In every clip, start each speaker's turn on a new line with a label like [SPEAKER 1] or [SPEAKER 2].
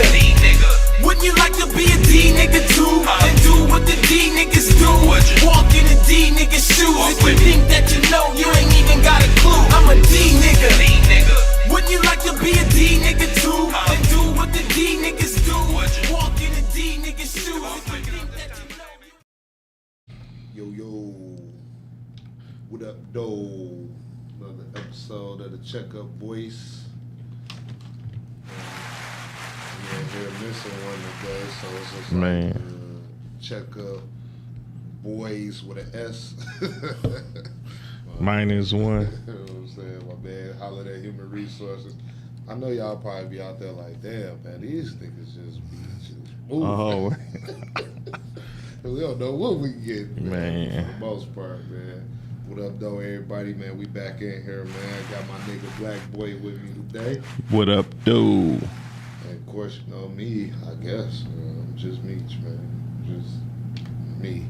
[SPEAKER 1] nigga. Wouldn't you like to be a D nigga too? And do what the D niggas do. Walk in a D nigga shoes. If you think that you know, you ain't even got a clue. I'm a D nigga. Wouldn't you like to be a D nigga too? And do what the D niggas do. Walk in a D nigga shoes. If you think that you know.
[SPEAKER 2] Yo, what up, though? Another episode of the Checkup Boyz. They're missing one today, so it's just like Checkup Boyz with an S.
[SPEAKER 3] Minus one.
[SPEAKER 2] You know what I'm saying? My man, Holiday Human Resources. I know y'all probably be out there like, damn, man, these niggas just moving.
[SPEAKER 3] Oh.
[SPEAKER 2] We don't know what we get,
[SPEAKER 3] man.
[SPEAKER 2] For the most part, man. What up, though, everybody, man? We back in here, man. Got my nigga Black Boy with me today.
[SPEAKER 3] What up, dude?
[SPEAKER 2] And of course, you know me, I guess. Just me, man. Just me.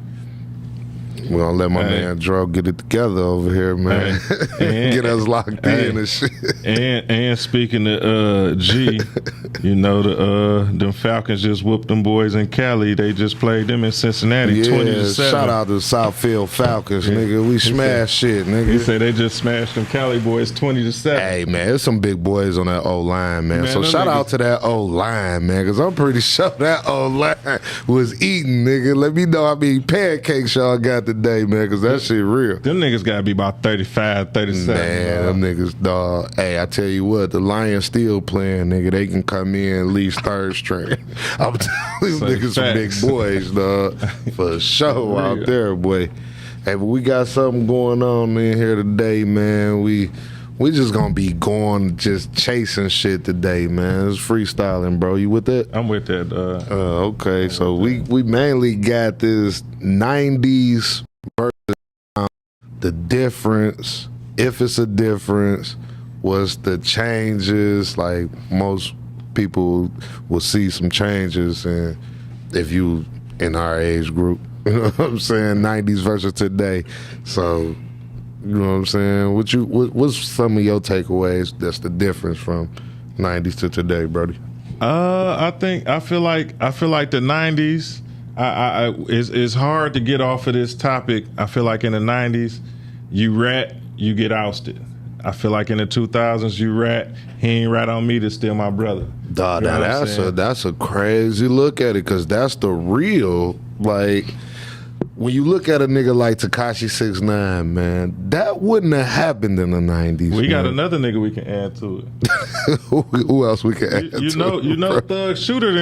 [SPEAKER 2] We're gonna let my man Dro get it together over here, man.
[SPEAKER 3] And
[SPEAKER 2] get us locked in and shit.
[SPEAKER 3] And speaking of G, you know them Falcons just whooped them boys in Cali. They just played them in Cincinnati, 20-7.
[SPEAKER 2] Shout out to Southfield Falcons, nigga. We smash shit, nigga.
[SPEAKER 3] He said they just smashed them Cali boys 20-7.
[SPEAKER 2] Hey, man, there's some big boys on that O-line, man. So shout out to that O-line, man, because I'm pretty sure that O-line was eating, nigga. Let me know how many pancakes y'all got today, man, because that shit real.
[SPEAKER 3] Them niggas got to be about 35, 37.
[SPEAKER 2] Man, them niggas, dog. Hey, I tell you what, the Lions still playing, nigga. They can come in at least third string. I'm telling you, niggas some big boys, dog. For sure out there, boy. Hey, but we got something going on in here today, man. We just gonna be going just chasing shit today, man. It's freestyling, bro. You with that?
[SPEAKER 3] I'm with that.
[SPEAKER 2] Okay, so we mainly got this 90s versus the difference, if it's a difference, was the changes. Like most people will see some changes, and if you in our age group, you know what I'm saying, 90s versus today. So, you know what I'm saying? What's some of your takeaways that's the difference from 90s to today, Brody?
[SPEAKER 3] I feel like the 90s. It's hard to get off of this topic. I feel like in the 90s, you rat, you get ousted. I feel like in the 2000s, you rat, he ain't rat on me to steal my brother.
[SPEAKER 2] Dog, you know that's a crazy look at it, because that's the real, like, when you look at a nigga like Tekashi 6ix9ine, man, that wouldn't have happened in the 90s.
[SPEAKER 3] We got another nigga we can add to it.
[SPEAKER 2] Who else we can add to it?
[SPEAKER 3] You know, Thug Shooter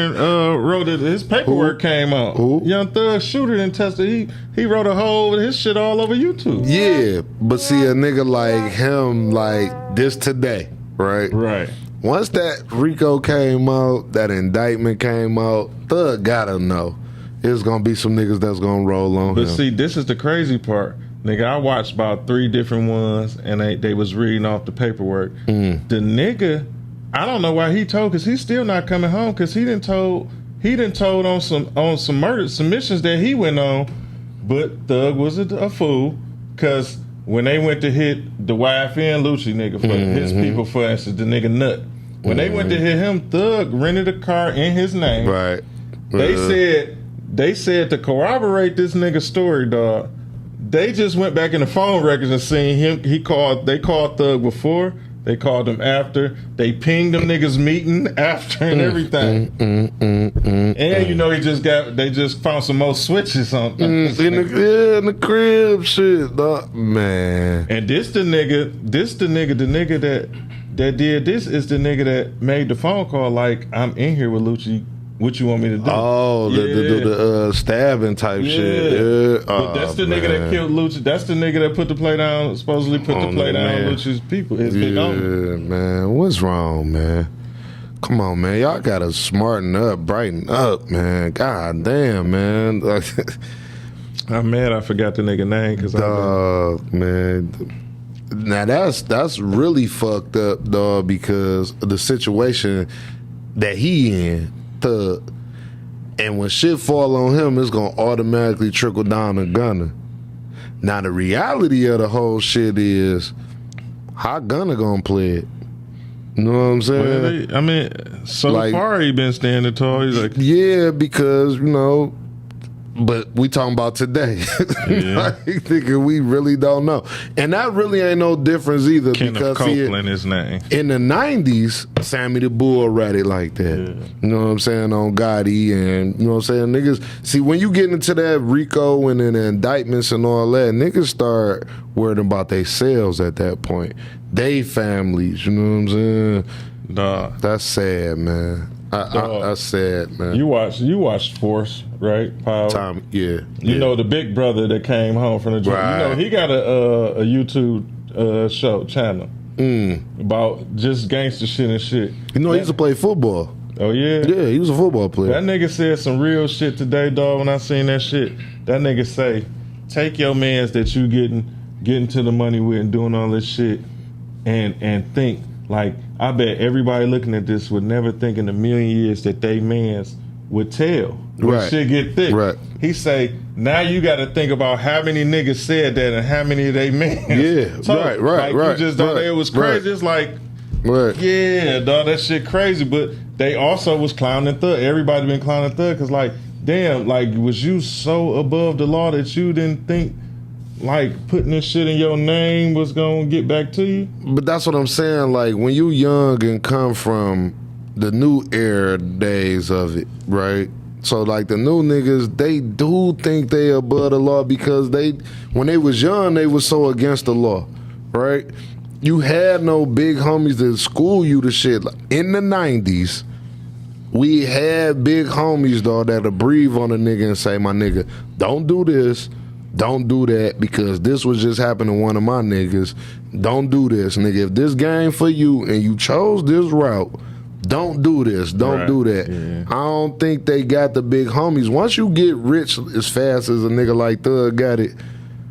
[SPEAKER 3] wrote it. His paperwork came out.
[SPEAKER 2] Who?
[SPEAKER 3] Young Thug Shooter didn't test it. He wrote a whole his shit all over YouTube.
[SPEAKER 2] Yeah, but see, a nigga like him, like this today, right?
[SPEAKER 3] Right.
[SPEAKER 2] Once that RICO came out, that indictment came out, Thug gotta know. There's gonna be some niggas that's gonna roll on him.
[SPEAKER 3] But see, this is the crazy part. Nigga, I watched about 3 different ones, and they was reading off the paperwork. The nigga, I don't know why he told, because he's still not coming home, because he done told on some murder submissions that he went on, but Thug was a fool, because when they went to hit the YFN Lucci nigga for his people, for instance, the nigga Nut, when they went to hit him, Thug rented a car in his name.
[SPEAKER 2] Right.
[SPEAKER 3] They said to corroborate this nigga's story, dog, they just went back in the phone records and seen him. They called Thug before, they called him after, they pinged them niggas meeting after and everything. And you know they just found some more switches on
[SPEAKER 2] in the crib shit, dog. Man.
[SPEAKER 3] And the nigga that did this is the nigga that made the phone call like, I'm in here with Lucci. What you want me to do?
[SPEAKER 2] Oh, the stabbing type shit. Yeah.
[SPEAKER 3] But that's the nigga that killed Lucci. That's the nigga that put the play down, supposedly put the play down on Lucci's people.
[SPEAKER 2] Man. What's wrong, man? Come on, man. Y'all gotta smarten up, brighten up, man. God damn, man.
[SPEAKER 3] I'm mad I forgot the nigga name, because
[SPEAKER 2] man. Now that's really fucked up, dog, because of the situation that he in. And when shit fall on him, it's gonna automatically trickle down to Gunna. Now the reality of the whole shit is, how Gunna gonna play it? You know what I'm saying?
[SPEAKER 3] Well, So
[SPEAKER 2] like,
[SPEAKER 3] far, he been standing tall. He's like,
[SPEAKER 2] yeah, because but we talking about today.
[SPEAKER 3] Yeah.
[SPEAKER 2] Thinking we really don't know, and that really ain't no difference either.
[SPEAKER 3] Kenneth
[SPEAKER 2] because
[SPEAKER 3] Copeland, his name.
[SPEAKER 2] in the 90s, Sammy the Bull read it like that.
[SPEAKER 3] Yeah.
[SPEAKER 2] You know what I'm saying? On Gotti and, you know what I'm saying? Niggas, see, when you get into that RICO and then the indictments and all that, niggas start worrying about their sales at that point. They families, you know what I'm saying?
[SPEAKER 3] Dog.
[SPEAKER 2] That's sad, man. That's sad, man.
[SPEAKER 3] You watched Force, right? Power.
[SPEAKER 2] Tom, yeah.
[SPEAKER 3] You know the big brother that came home from the joint.
[SPEAKER 2] Right.
[SPEAKER 3] You know he got a YouTube channel about just gangster shit and shit.
[SPEAKER 2] You know, he used to play football.
[SPEAKER 3] Oh yeah?
[SPEAKER 2] Yeah, he was a football player.
[SPEAKER 3] That nigga said some real shit today, dog. When I seen that shit, that nigga say, take your mans that you getting to the money with and doing all this shit and think, like, I bet everybody looking at this would never think in a million years that they mans would tell when
[SPEAKER 2] Right.
[SPEAKER 3] shit get thick.
[SPEAKER 2] Right.
[SPEAKER 3] He say, now you got to think about how many niggas said that and how many of they mans.
[SPEAKER 2] Yeah, right,
[SPEAKER 3] like,
[SPEAKER 2] right,
[SPEAKER 3] You just thought
[SPEAKER 2] right,
[SPEAKER 3] it was crazy.
[SPEAKER 2] right.
[SPEAKER 3] It's like,
[SPEAKER 2] Right.
[SPEAKER 3] yeah, dog, that shit crazy. But they also was clowning Thug. Everybody been clowning Thug because, like, damn, like, was you so above the law that you didn't think, like, putting this shit in your name was gonna get back to you?
[SPEAKER 2] But that's what I'm saying. Like, when you young and come from the new era days of it, right? So, like, the new niggas, they do think they above the law because when they was young, they was so against the law, right? You had no big homies to school you to shit. Like, in the 90s, we had big homies, dog, that'll breathe on a nigga and say, my nigga, don't do this. Don't do that because this was just happening to one of my niggas. Don't do this, nigga. If this game for you and you chose this route, don't do this. Don't
[SPEAKER 3] Right.
[SPEAKER 2] do that.
[SPEAKER 3] Yeah.
[SPEAKER 2] I don't think they got the big homies. Once you get rich as fast as a nigga like Thug got it,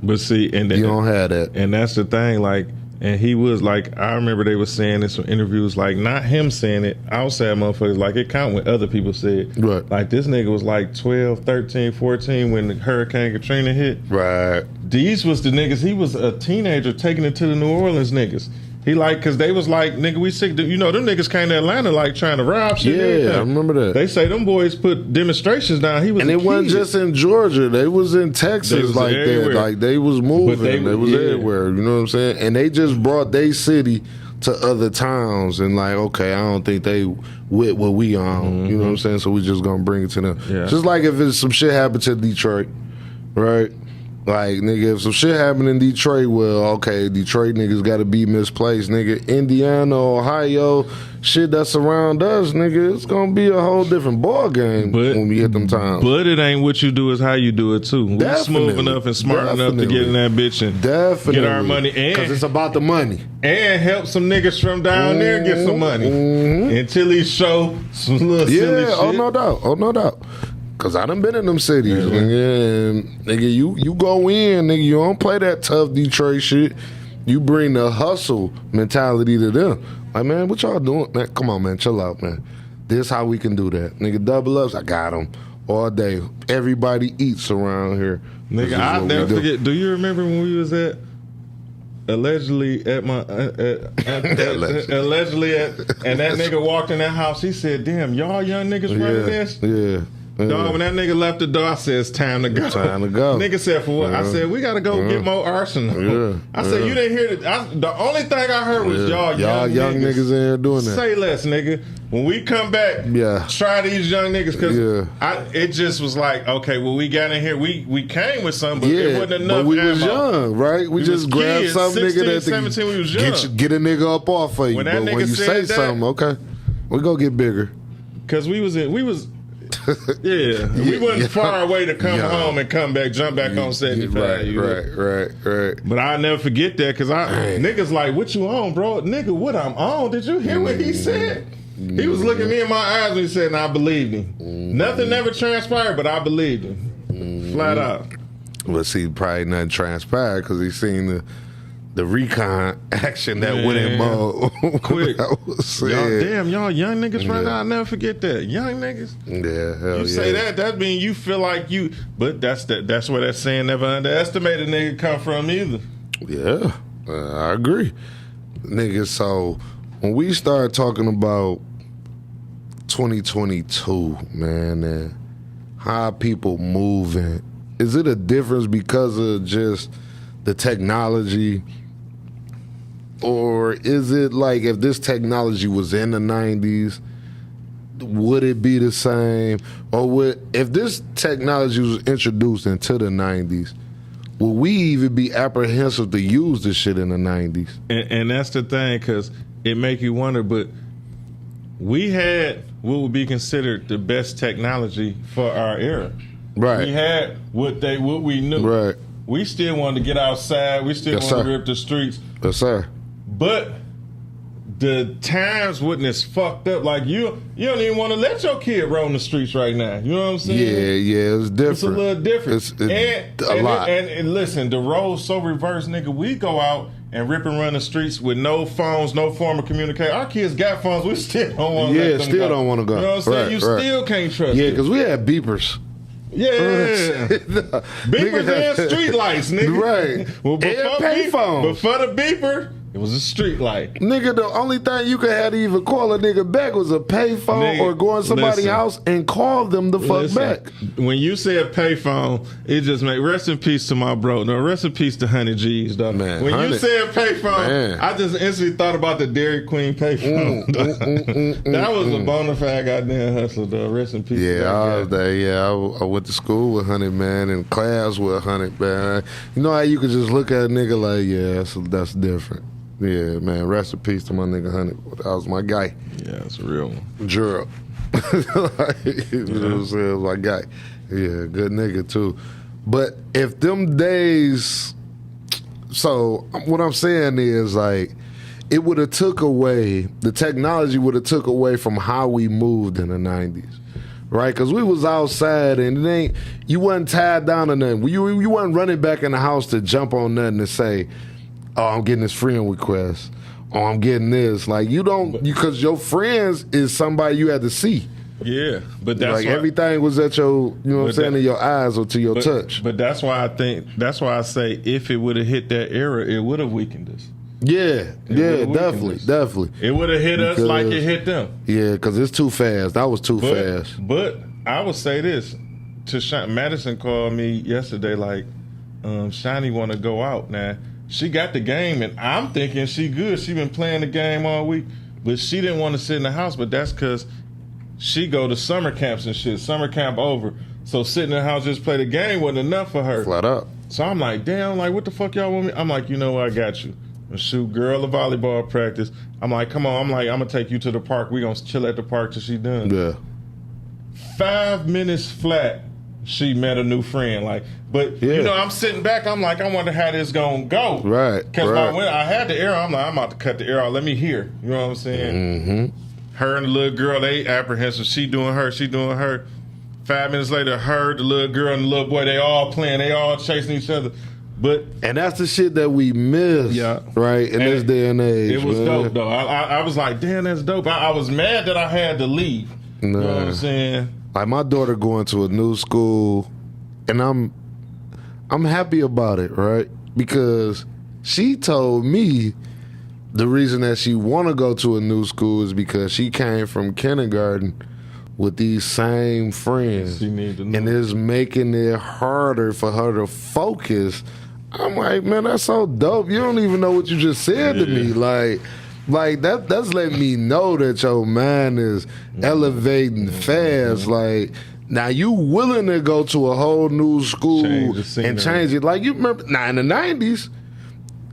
[SPEAKER 3] But see, and
[SPEAKER 2] you don't have that.
[SPEAKER 3] and that's the thing, like, and he was like, I remember they were saying in some interviews, like, not him saying it, outside motherfuckers, like, it count when other people said.
[SPEAKER 2] Right.
[SPEAKER 3] Like, this nigga was like 12, 13, 14 when the Hurricane Katrina hit.
[SPEAKER 2] Right.
[SPEAKER 3] These was the niggas, he was a teenager taking it to the New Orleans niggas. He like, cause they was like, nigga, we sick. You know, them niggas came to Atlanta like trying to rob shit. and
[SPEAKER 2] Yeah,
[SPEAKER 3] everything.
[SPEAKER 2] I remember that.
[SPEAKER 3] They say them boys put demonstrations down. He was,
[SPEAKER 2] And
[SPEAKER 3] a
[SPEAKER 2] it wasn't
[SPEAKER 3] kid.
[SPEAKER 2] just in Georgia. They was in Texas
[SPEAKER 3] They was
[SPEAKER 2] like
[SPEAKER 3] everywhere.
[SPEAKER 2] that. Like, they was moving.
[SPEAKER 3] But they
[SPEAKER 2] was
[SPEAKER 3] yeah.
[SPEAKER 2] everywhere. You know what I'm saying? And they just brought their city to other towns and like, okay, I don't think they with what we on. You know what I'm saying? So we just gonna bring it to them.
[SPEAKER 3] Yeah.
[SPEAKER 2] Just like if it's some shit happened to Detroit, right? Like, nigga, if some shit happened in Detroit, well, okay, Detroit niggas gotta be misplaced, nigga. Indiana, Ohio, shit that's around us, nigga, it's gonna be a whole different ball game when we hit them times.
[SPEAKER 3] But it ain't what you do, is how you do it too. We smooth enough and smart enough to get in that bitch and
[SPEAKER 2] Definitely.
[SPEAKER 3] get our money
[SPEAKER 2] Because it's about the money.
[SPEAKER 3] and help some niggas from down there get some money until he show some little silly
[SPEAKER 2] Yeah,
[SPEAKER 3] shit.
[SPEAKER 2] oh no doubt. Oh no doubt. Cause I done been in them cities, nigga, and nigga, you go in, nigga, you don't play that tough Detroit shit. You bring the hustle mentality to them. Like, man, what y'all doing? Man, come on, man, chill out, man. This how we can do that, nigga. Double ups, I got them all day. Everybody eats around here. This
[SPEAKER 3] Nigga,
[SPEAKER 2] is
[SPEAKER 3] I'll
[SPEAKER 2] what we
[SPEAKER 3] never
[SPEAKER 2] do.
[SPEAKER 3] forget. Do you remember when we was allegedly at my allegedly at, and that nigga walked in that house? He said, "Damn, y'all young niggas running this."
[SPEAKER 2] Yeah.
[SPEAKER 3] Dog, when that nigga left the door, I said, it's time to go.
[SPEAKER 2] Time to go.
[SPEAKER 3] Nigga said, for what? I said, we got to go get more arsenal.
[SPEAKER 2] Yeah.
[SPEAKER 3] I said, you didn't hear that. The only thing I heard was y'all
[SPEAKER 2] young niggas in here doing that.
[SPEAKER 3] Say less, nigga. When we come back,
[SPEAKER 2] Yeah.
[SPEAKER 3] try these young niggas. Because
[SPEAKER 2] Yeah.
[SPEAKER 3] it just was like, okay, well, we got in here. We came with something, but it
[SPEAKER 2] Yeah,
[SPEAKER 3] wasn't enough
[SPEAKER 2] but we was
[SPEAKER 3] ammo.
[SPEAKER 2] young, right? We just
[SPEAKER 3] was
[SPEAKER 2] grabbed
[SPEAKER 3] kids,
[SPEAKER 2] some
[SPEAKER 3] 16,
[SPEAKER 2] nigga that
[SPEAKER 3] 17, we was young.
[SPEAKER 2] get a nigga up off of you.
[SPEAKER 3] When that
[SPEAKER 2] But when
[SPEAKER 3] nigga
[SPEAKER 2] you
[SPEAKER 3] said
[SPEAKER 2] say
[SPEAKER 3] that-
[SPEAKER 2] something, okay, we go get bigger.
[SPEAKER 3] Because we was yeah, we wasn't far away to come
[SPEAKER 2] Yeah.
[SPEAKER 3] home and come back, jump back on 75. you know?
[SPEAKER 2] Right.
[SPEAKER 3] But I'll never forget that because niggas like, what you on, bro? Nigga, what I'm on? Did you hear what he said? He was looking me in my eyes when he said, and I believed him. Nothing ever transpired, but I believed him. Flat out.
[SPEAKER 2] Well, see, probably nothing transpired because he seen the recon action that went in mode.
[SPEAKER 3] Quick.
[SPEAKER 2] That was said.
[SPEAKER 3] Y'all young niggas right now, I'll never forget that. Young niggas.
[SPEAKER 2] Yeah, hell
[SPEAKER 3] You say that mean you feel like you, but that's where that saying never underestimate a nigga come from either.
[SPEAKER 2] Yeah, I agree. Niggas, so when we start talking about 2022, man, and how people moving. Is it a difference because of just the technology? Or is it like if this technology was in the 90s, would it be the same? Or if this technology was introduced into the 90s, would we even be apprehensive to use this shit in the 90s?
[SPEAKER 3] And that's the thing, because it make you wonder, but we had what would be considered the best technology for our era.
[SPEAKER 2] Right.
[SPEAKER 3] We had what we knew.
[SPEAKER 2] Right.
[SPEAKER 3] We still wanted to get outside. We still
[SPEAKER 2] Yes,
[SPEAKER 3] wanted
[SPEAKER 2] sir.
[SPEAKER 3] to rip the streets.
[SPEAKER 2] Yes, sir.
[SPEAKER 3] But the times wasn't as fucked up. Like you don't even want to let your kid roam the streets right now. You know what I'm saying?
[SPEAKER 2] Yeah, it's different.
[SPEAKER 3] It's a little different.
[SPEAKER 2] It's a lot.
[SPEAKER 3] And listen, the role's so reversed, nigga. We go out and rip and run the streets with no phones, no form of communication. Our kids got phones. We still don't want to let them go.
[SPEAKER 2] don't want to go.
[SPEAKER 3] You know what I'm saying?
[SPEAKER 2] Right,
[SPEAKER 3] You
[SPEAKER 2] right.
[SPEAKER 3] still can't trust
[SPEAKER 2] Yeah,
[SPEAKER 3] it.
[SPEAKER 2] because we had beepers.
[SPEAKER 3] Yeah. Beepers and street lights, nigga.
[SPEAKER 2] Right.
[SPEAKER 3] Well,
[SPEAKER 2] And payphones.
[SPEAKER 3] before the beeper, it was a street light.
[SPEAKER 2] Nigga, the only thing you could have to even call a nigga back was a payphone
[SPEAKER 3] Nigga,
[SPEAKER 2] or go in somebody's
[SPEAKER 3] listen.
[SPEAKER 2] house and call them the fuck
[SPEAKER 3] Listen,
[SPEAKER 2] back.
[SPEAKER 3] when you say a payphone, it just make rest in peace to my bro. No, rest in peace to 100 G's, though.
[SPEAKER 2] Man,
[SPEAKER 3] when
[SPEAKER 2] 100.
[SPEAKER 3] you say a payphone,
[SPEAKER 2] Man.
[SPEAKER 3] I just instantly thought about the Dairy Queen payphone. That was a bona fide goddamn hustler, though. Rest in peace. to
[SPEAKER 2] Yeah,
[SPEAKER 3] that
[SPEAKER 2] I
[SPEAKER 3] guy.
[SPEAKER 2] was there. Yeah, I went to school with 100, man, and class with 100, man. You know how you could just look at a nigga like, yeah, that's different. Yeah, man, rest in peace to my nigga 100. That was my guy.
[SPEAKER 3] Yeah, it's a real one.
[SPEAKER 2] Gerald. You know what I'm saying? My guy. Yeah, good nigga too. But if them days, so what I'm saying is like, it would have took away, the technology would have took away from how we moved in the 90s. Right? Because we was outside and you wasn't tied down to nothing. You wasn't running back in the house to jump on nothing and say, oh, I'm getting this friend request. Oh, I'm getting this. Like, you don't, because your friends is somebody you had to see.
[SPEAKER 3] Yeah, but that's
[SPEAKER 2] Like,
[SPEAKER 3] why,
[SPEAKER 2] everything was at your, you know what I'm
[SPEAKER 3] But
[SPEAKER 2] saying,
[SPEAKER 3] that-
[SPEAKER 2] in your eyes or to your touch.
[SPEAKER 3] But that's why I say if it would have hit that era, it would have weakened us.
[SPEAKER 2] Yeah,
[SPEAKER 3] would've
[SPEAKER 2] definitely,
[SPEAKER 3] weakened us.
[SPEAKER 2] definitely.
[SPEAKER 3] It would have hit us like
[SPEAKER 2] Because-
[SPEAKER 3] it hit them.
[SPEAKER 2] Yeah, because it's too fast. That was too fast.
[SPEAKER 3] But I would say this to Madison called me yesterday like, Shiny want to go out now. She got the game, and I'm thinking she good. She been playing the game all week, but she didn't want to sit in the house. But that's because she go to summer camps and shit. Summer camp over, so sitting in the house just play the game wasn't enough for her.
[SPEAKER 2] Flat up.
[SPEAKER 3] So I'm like, damn, like what the fuck y'all want me? I'm like, you know what, I got you. And shoot, girl, the volleyball practice. I'm like, come on. I'm like, I'm gonna take you to the park. We gonna chill at the park till she done.
[SPEAKER 2] Yeah.
[SPEAKER 3] 5 minutes flat, she met a new friend. Like, but
[SPEAKER 2] Yeah.
[SPEAKER 3] you know, I'm sitting back. I'm like, I wonder how this gonna go.
[SPEAKER 2] Right,
[SPEAKER 3] Because
[SPEAKER 2] right.
[SPEAKER 3] when I had the air, I'm like, I'm about to cut the air out. Let me hear. You know what I'm saying?
[SPEAKER 2] Mm-hmm.
[SPEAKER 3] Her and the little girl, they apprehensive. She doing her. She doing her. 5 minutes later, her, the little girl, and the little boy, they all playing. They all chasing each other. But
[SPEAKER 2] And that's the shit that we miss,
[SPEAKER 3] Yeah.
[SPEAKER 2] right, in
[SPEAKER 3] And
[SPEAKER 2] this day and age.
[SPEAKER 3] it was
[SPEAKER 2] man.
[SPEAKER 3] dope, though. I was like, damn, that's dope. I was mad that I had to leave. You know what
[SPEAKER 2] Nah.
[SPEAKER 3] I'm saying?
[SPEAKER 2] Like my daughter going to a new school, and I'm happy about it, right? Because she told me the reason that she want to go to a new school is because she came from kindergarten with these same friends,
[SPEAKER 3] She need to know.
[SPEAKER 2] and it's making it harder for her to focus. I'm like, man, that's so dope. You don't even know what you just said to me, like that's letting me know that your mind is elevating fast. Like, now you willing to go to a whole new school
[SPEAKER 3] Change the scenery.
[SPEAKER 2] and change it. Like, you remember, now in the 90s,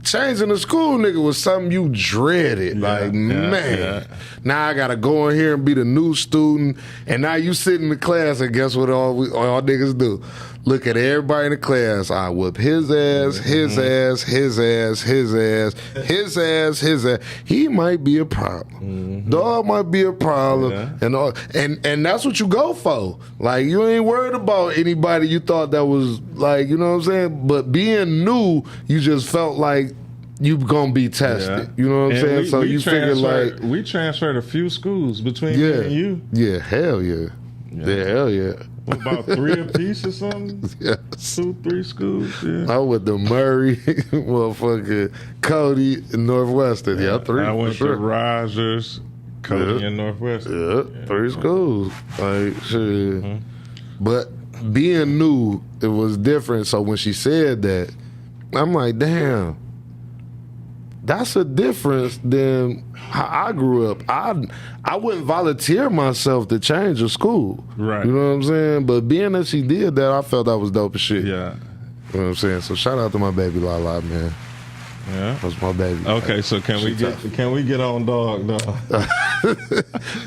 [SPEAKER 2] changing the school, nigga, was something you dreaded. Like, man,
[SPEAKER 3] yeah.
[SPEAKER 2] now I gotta go in here and be the new student. And now you sit in the class, and guess what all niggas do? Look at everybody in the class. I whip his ass, his ass, his ass, his ass, his ass, his ass. He might be a problem. Dog might be a problem.
[SPEAKER 3] Yeah.
[SPEAKER 2] And all, and that's what you go for. Like, you ain't worried about anybody you thought that was like, you know what I'm saying? But being new, you just felt like you gonna be tested. You know what I'm
[SPEAKER 3] And
[SPEAKER 2] saying? So you figure like,
[SPEAKER 3] we transferred a few schools between
[SPEAKER 2] yeah,
[SPEAKER 3] me and you.
[SPEAKER 2] yeah, hell yeah. Yeah, hell yeah.
[SPEAKER 3] What, about 3 apiece or something?
[SPEAKER 2] Yes.
[SPEAKER 3] 2, 3 schools. Yeah.
[SPEAKER 2] I went to Murray, motherfucking Cody, and Northwestern. Yeah, 3
[SPEAKER 3] I
[SPEAKER 2] for
[SPEAKER 3] went
[SPEAKER 2] sure.
[SPEAKER 3] to Rogers, Cody in Northwest.
[SPEAKER 2] Yeah, 3 schools. Like, shit. But being new, it was different. So when she said that, I'm like, damn, that's a difference than how I grew up. I wouldn't volunteer myself to change a school.
[SPEAKER 3] Right.
[SPEAKER 2] You know what I'm saying? But being that she did that, I felt that was dope as shit.
[SPEAKER 3] Yeah.
[SPEAKER 2] You know what I'm saying? So shout out to my baby Lala, man.
[SPEAKER 3] Yeah.
[SPEAKER 2] That's my baby.
[SPEAKER 3] Okay, so can we get on dog though?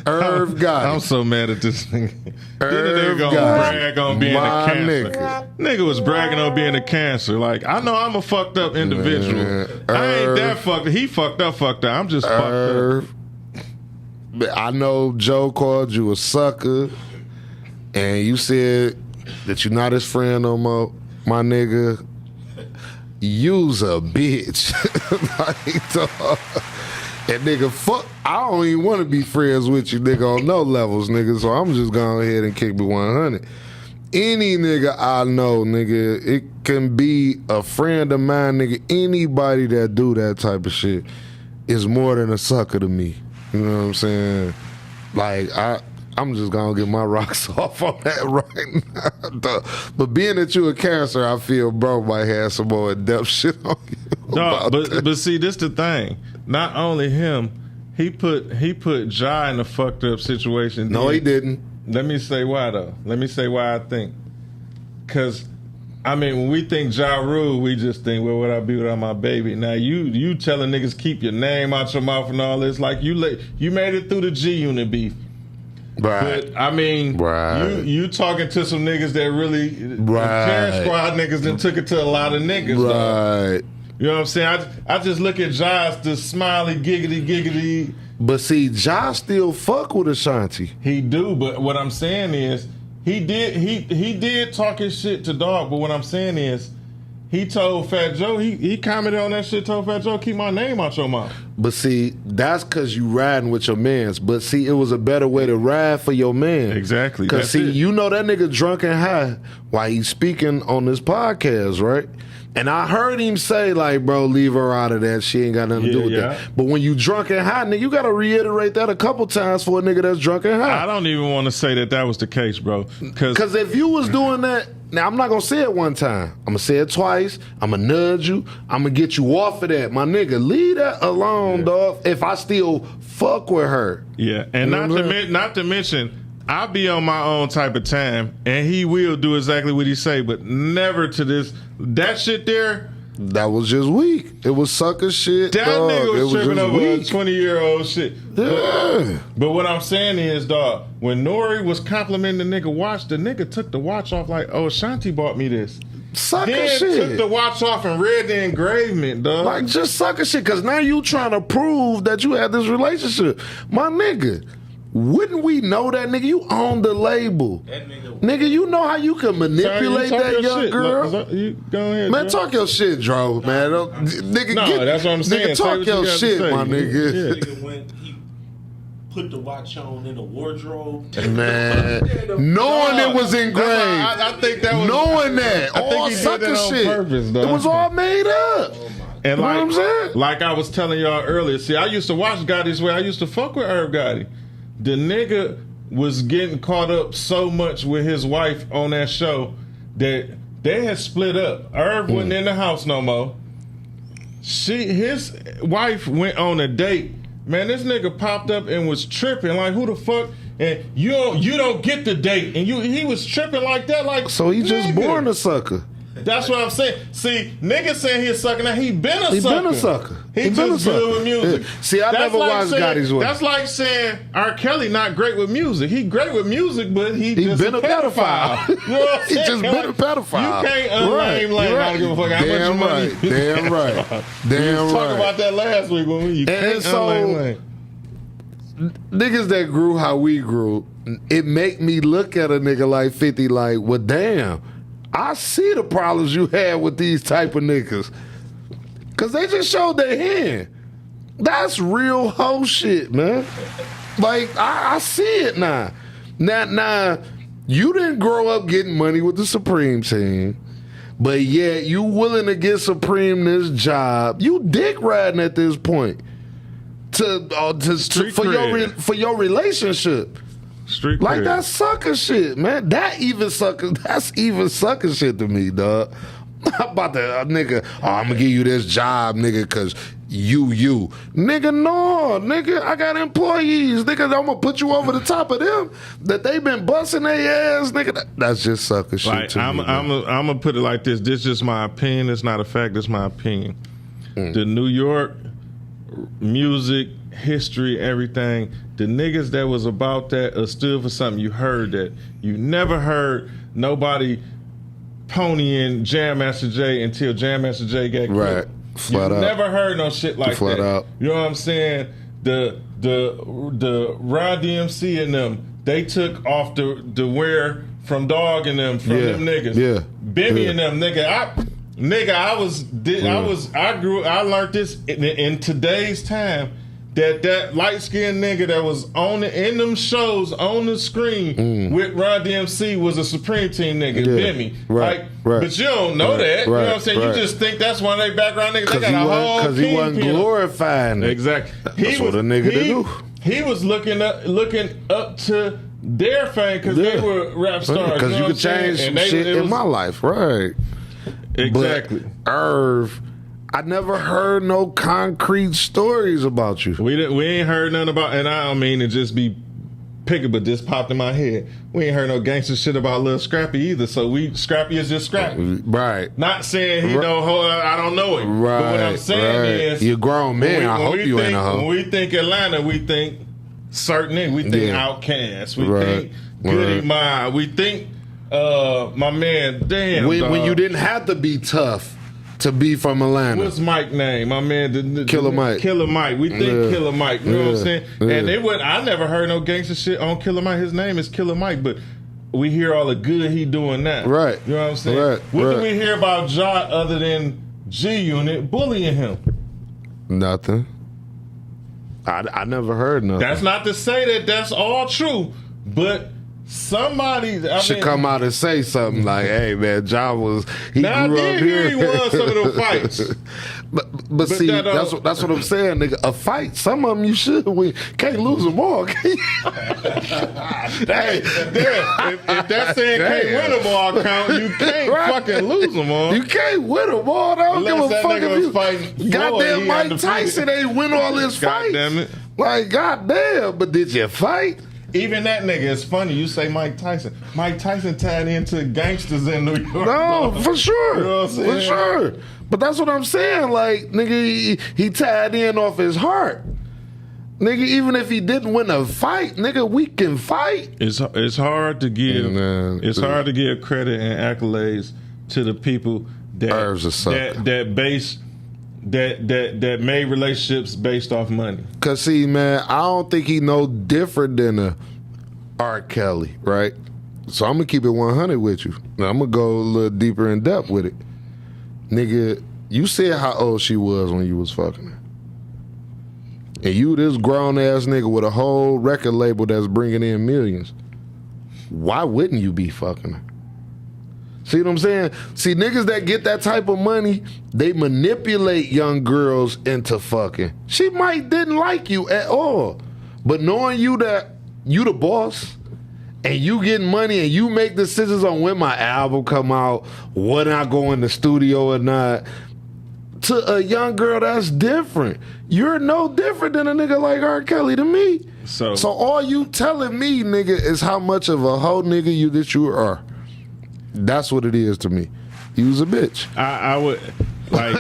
[SPEAKER 2] Irv got
[SPEAKER 3] I'm
[SPEAKER 2] it.
[SPEAKER 3] so mad at this nigga.
[SPEAKER 2] Irv
[SPEAKER 3] Nigga gonna
[SPEAKER 2] got it.
[SPEAKER 3] brag on being
[SPEAKER 2] My
[SPEAKER 3] a cancer.
[SPEAKER 2] nigga.
[SPEAKER 3] Was bragging on being a cancer. Like, I know I'm a fucked up individual.
[SPEAKER 2] Man,
[SPEAKER 3] I ain't
[SPEAKER 2] Irv.
[SPEAKER 3] that fucked up. He fucked up. I'm just fucked up.
[SPEAKER 2] Irv. I know Joe called you a sucker, and you said that you're not his friend no more, my nigga. You's a bitch. Like, dog. And nigga, fuck, I don't even want to be friends with you, nigga, on no levels, nigga. So I'm just going ahead and kick me 100. Any nigga I know, nigga, it can be a friend of mine, nigga. Anybody that do that type of shit is more than a sucker to me. You know what I'm saying? Like, I'm just gonna get my rocks off on that right now. But being that you a cancer, I feel bro might have some more in-depth shit on you.
[SPEAKER 3] No, but see, this the thing. Not only him, he put Jai in a fucked up situation.
[SPEAKER 2] No, he didn't.
[SPEAKER 3] Let me say why though. Let me say why I think. Cause I mean, when we think Ja Rule, we just think, where would I be without my baby? Now you telling niggas keep your name out your mouth and all this, like you made it through the G Unit beef.
[SPEAKER 2] Right.
[SPEAKER 3] But I mean, you talking to some niggas that really Karen Squad niggas that took it to a lot of niggas.
[SPEAKER 2] Right.
[SPEAKER 3] Though. You know what I'm saying? I just look at Ja's the smiley giggity.
[SPEAKER 2] But see, Ja still fuck with Ashanti.
[SPEAKER 3] He do, but what I'm saying is he did talk his shit to Dog, but what I'm saying is he told Fat Joe, he commented on that shit, told Fat Joe, keep my name out your mouth.
[SPEAKER 2] But see, that's because you riding with your mans. But see, it was a better way to ride for your man.
[SPEAKER 3] Exactly.
[SPEAKER 2] Because see, you know that nigga drunk and high while he's speaking on this podcast, right? And I heard him say, like, bro, leave her out of that. She ain't got nothing to do with that. But when you drunk and high, nigga, you got to reiterate that a couple times for a nigga that's drunk and high.
[SPEAKER 3] I don't even want to say that was the case, bro.
[SPEAKER 2] Because if you was doing that, now I'm not going to say it one time. I'm going to say it twice. I'm going to nudge you. I'm going to get you off of that. My nigga, leave that alone, dog, if I still fuck with her.
[SPEAKER 3] Yeah, and not to mention, I be on my own type of time, and he will do exactly what he say, but never to this. That shit there.
[SPEAKER 2] That was just weak. It was sucker shit.
[SPEAKER 3] That
[SPEAKER 2] dog.
[SPEAKER 3] nigga was tripping over
[SPEAKER 2] weak.
[SPEAKER 3] 20-year-old shit.
[SPEAKER 2] Yeah.
[SPEAKER 3] But what I'm saying is, dog, when Nori was complimenting the nigga watch, the nigga took the watch off like, oh, Ashanti bought me this.
[SPEAKER 2] Sucker
[SPEAKER 3] then
[SPEAKER 2] shit.
[SPEAKER 3] Took the watch off and read the engravement, dog.
[SPEAKER 2] Like, just sucker shit, because now you trying to prove that you had this relationship. My nigga, wouldn't we know that, nigga? You own the label. Nigga, you know how you can manipulate that young
[SPEAKER 3] shit.
[SPEAKER 2] girl?
[SPEAKER 3] You go ahead,
[SPEAKER 2] Man,
[SPEAKER 3] Joe.
[SPEAKER 2] talk your shit, Dro, man. Nigga,
[SPEAKER 3] No, that's what I'm saying.
[SPEAKER 2] Nigga,
[SPEAKER 3] Say
[SPEAKER 2] talk
[SPEAKER 3] what you
[SPEAKER 2] your
[SPEAKER 3] gotta
[SPEAKER 2] shit,
[SPEAKER 3] say.
[SPEAKER 2] my nigga.
[SPEAKER 4] Nigga when he put the watch on in the wardrobe.
[SPEAKER 2] Man, knowing it was engraved.
[SPEAKER 3] I think that was
[SPEAKER 2] knowing that.
[SPEAKER 3] I think
[SPEAKER 2] All
[SPEAKER 3] he did
[SPEAKER 2] sucker
[SPEAKER 3] that on
[SPEAKER 2] shit.
[SPEAKER 3] purpose, dog.
[SPEAKER 2] It was all made up.
[SPEAKER 3] And
[SPEAKER 2] You know what I'm saying?
[SPEAKER 3] like I was telling y'all earlier, see, I used to watch Gotti's way. I used to fuck with Irv Gotti. The nigga was getting caught up so much with his wife on that show that they had split up. Irv wasn't in the house no more. His wife went on a date. Man, this nigga popped up and was tripping like, who the fuck? And you don't get the date. And he was tripping like that, like,
[SPEAKER 2] So he just
[SPEAKER 3] nigga.
[SPEAKER 2] born a sucker.
[SPEAKER 3] That's what I'm saying. See, niggas saying he's sucking. Now he been a
[SPEAKER 2] He
[SPEAKER 3] sucker.
[SPEAKER 2] been a sucker.
[SPEAKER 3] He
[SPEAKER 2] been
[SPEAKER 3] just
[SPEAKER 2] a sucker.
[SPEAKER 3] good with music.
[SPEAKER 2] Yeah. See, I
[SPEAKER 3] That's
[SPEAKER 2] never
[SPEAKER 3] like
[SPEAKER 2] watched
[SPEAKER 3] saying-
[SPEAKER 2] Gotti's way.
[SPEAKER 3] That's like saying R. Kelly not great with music. He great with music, but he just
[SPEAKER 2] been a pedophile.
[SPEAKER 3] You know what I'm
[SPEAKER 2] He
[SPEAKER 3] saying?
[SPEAKER 2] just been a pedophile.
[SPEAKER 3] You can't unlame lane. I don't give a fuck how
[SPEAKER 2] Damn
[SPEAKER 3] much money.
[SPEAKER 2] right. Damn right.
[SPEAKER 3] We
[SPEAKER 2] Damn
[SPEAKER 3] was talking
[SPEAKER 2] right.
[SPEAKER 3] about that last week when you can't
[SPEAKER 2] so-
[SPEAKER 3] unlame lane.
[SPEAKER 2] Niggas that grew how we grew, it make me look at a nigga like 50 like, well, damn, I see the problems you had with these type of niggas. Because they just showed their hand. That's real hoe shit, man. Like, I see it now. Now, you didn't grow up getting money with the Supreme team, but yet you willing to get Supreme this job. You dick riding at this point. for your relationship.
[SPEAKER 3] Street
[SPEAKER 2] Like
[SPEAKER 3] cred.
[SPEAKER 2] that's sucker shit, man. That's even sucker shit to me, dog. I'm about to nigga, I'm gonna give you this job, nigga, cause you. Nigga, no, nigga, I got employees, nigga, I'm gonna put you over the top of them that they been busting their ass, nigga. That's just sucker shit
[SPEAKER 3] Like,
[SPEAKER 2] to
[SPEAKER 3] I'm
[SPEAKER 2] me.
[SPEAKER 3] gonna put it like this. This is just my opinion. It's not a fact. It's my opinion. The New York music, history, everything, the niggas that was about that or stood for something, you heard that. You never heard nobody ponying Jam Master Jay until Jam Master Jay got killed.
[SPEAKER 2] Right. Flat
[SPEAKER 3] you
[SPEAKER 2] out.
[SPEAKER 3] never heard no shit like
[SPEAKER 2] Flat
[SPEAKER 3] that.
[SPEAKER 2] out.
[SPEAKER 3] You know what I'm saying? The Rod DMC and them, they took off the wear from Dog and them from them niggas.
[SPEAKER 2] Yeah.
[SPEAKER 3] Bimmy
[SPEAKER 2] Yeah.
[SPEAKER 3] and them, I learned this in today's time. That light skinned nigga that was in them shows on the screen with Rod DMC was a Supreme Team nigga, Bimmy.
[SPEAKER 2] Right.
[SPEAKER 3] But you don't know that. You know what I'm saying?
[SPEAKER 2] Right.
[SPEAKER 3] You just think that's one of their background niggas. They got a whole
[SPEAKER 2] Because he wasn't
[SPEAKER 3] kingpin.
[SPEAKER 2] glorifying it.
[SPEAKER 3] Exactly.
[SPEAKER 2] That's what a nigga to do.
[SPEAKER 3] He was looking up to their fame because they were rap stars.
[SPEAKER 2] Because
[SPEAKER 3] know
[SPEAKER 2] you
[SPEAKER 3] what
[SPEAKER 2] could
[SPEAKER 3] I'm saying?
[SPEAKER 2] change some
[SPEAKER 3] And
[SPEAKER 2] shit
[SPEAKER 3] it
[SPEAKER 2] in
[SPEAKER 3] was-
[SPEAKER 2] my life, right?
[SPEAKER 3] Exactly.
[SPEAKER 2] But Irv, I never heard no concrete stories about you.
[SPEAKER 3] We ain't heard nothing about, and I don't mean to just be picking, but this popped in my head. We ain't heard no gangster shit about Lil Scrappy either. So Scrappy is just Scrappy.
[SPEAKER 2] Right.
[SPEAKER 3] Not saying he don't hold. I don't know it.
[SPEAKER 2] Right.
[SPEAKER 3] But what I'm saying is,
[SPEAKER 2] you're grown man. I hope you ain't a
[SPEAKER 3] When
[SPEAKER 2] hoe.
[SPEAKER 3] we think Atlanta, we think certain niggas. We think Outkast. We think Goody Mob. We think my man. Damn.
[SPEAKER 2] When you didn't have to be tough to be from Atlanta.
[SPEAKER 3] What's Mike's name? My man,
[SPEAKER 2] Killer Mike.
[SPEAKER 3] Killer Mike. We think Killer Mike. You know what I'm saying?
[SPEAKER 2] Yeah.
[SPEAKER 3] And I never heard no gangster shit on Killer Mike. His name is Killer Mike, but we hear all the good he doing now.
[SPEAKER 2] Right.
[SPEAKER 3] You know what I'm saying?
[SPEAKER 2] Right.
[SPEAKER 3] What do
[SPEAKER 2] Right.
[SPEAKER 3] we hear about Ja other than G Unit bullying him?
[SPEAKER 2] Nothing. I never heard nothing.
[SPEAKER 3] That's not to say that that's all true, but somebody
[SPEAKER 2] should come out and say something like, "Hey man, John was he grew up here.
[SPEAKER 3] He won some of them fights."
[SPEAKER 2] But see,
[SPEAKER 3] that,
[SPEAKER 2] that's what I'm saying, nigga. A fight, some of them you should win. Can't lose them all.
[SPEAKER 3] Hey, if that saying can't win them all count, you can't fucking lose them all.
[SPEAKER 2] You can't win them all. I don't
[SPEAKER 3] Unless
[SPEAKER 2] give a
[SPEAKER 3] that
[SPEAKER 2] fuck
[SPEAKER 3] nigga
[SPEAKER 2] if
[SPEAKER 3] was
[SPEAKER 2] you.
[SPEAKER 3] fighting Floyd,
[SPEAKER 2] Goddamn
[SPEAKER 3] he
[SPEAKER 2] Mike
[SPEAKER 3] undefeated.
[SPEAKER 2] Tyson ain't win all his
[SPEAKER 3] God
[SPEAKER 2] fights.
[SPEAKER 3] damn it.
[SPEAKER 2] Like goddamn, but did you fight?
[SPEAKER 3] Even that nigga, it's funny. You say Mike Tyson. Mike Tyson tied into gangsters in New York.
[SPEAKER 2] No, for sure.
[SPEAKER 3] You know what I'm saying?
[SPEAKER 2] For sure. But that's what I'm saying. Like, nigga, he tied in off his heart. Nigga, even if he didn't win a fight, nigga, we can fight.
[SPEAKER 3] It's hard to give hard to give credit and accolades to the people
[SPEAKER 2] Irv's a sucker.
[SPEAKER 3] that made relationships based off money.
[SPEAKER 2] Cause see, man, I don't think he no different than a R. Kelly, right? So I'm gonna keep it 100 with you. Now, I'm gonna go a little deeper in depth with it. Nigga, you said how old she was when you was fucking her. And you this grown ass nigga with a whole record label that's bringing in millions. Why wouldn't you be fucking her? See what I'm saying? See, niggas that get that type of money, they manipulate young girls into fucking. She might didn't like you at all. But knowing you that you the boss and you getting money and you make decisions on when my album come out, when I go in the studio or not, to a young girl, that's different. You're no different than a nigga like R. Kelly to me.
[SPEAKER 3] So
[SPEAKER 2] all you telling me, nigga, is how much of a hoe nigga that you are. That's what it is to me. You was a bitch.
[SPEAKER 3] I would like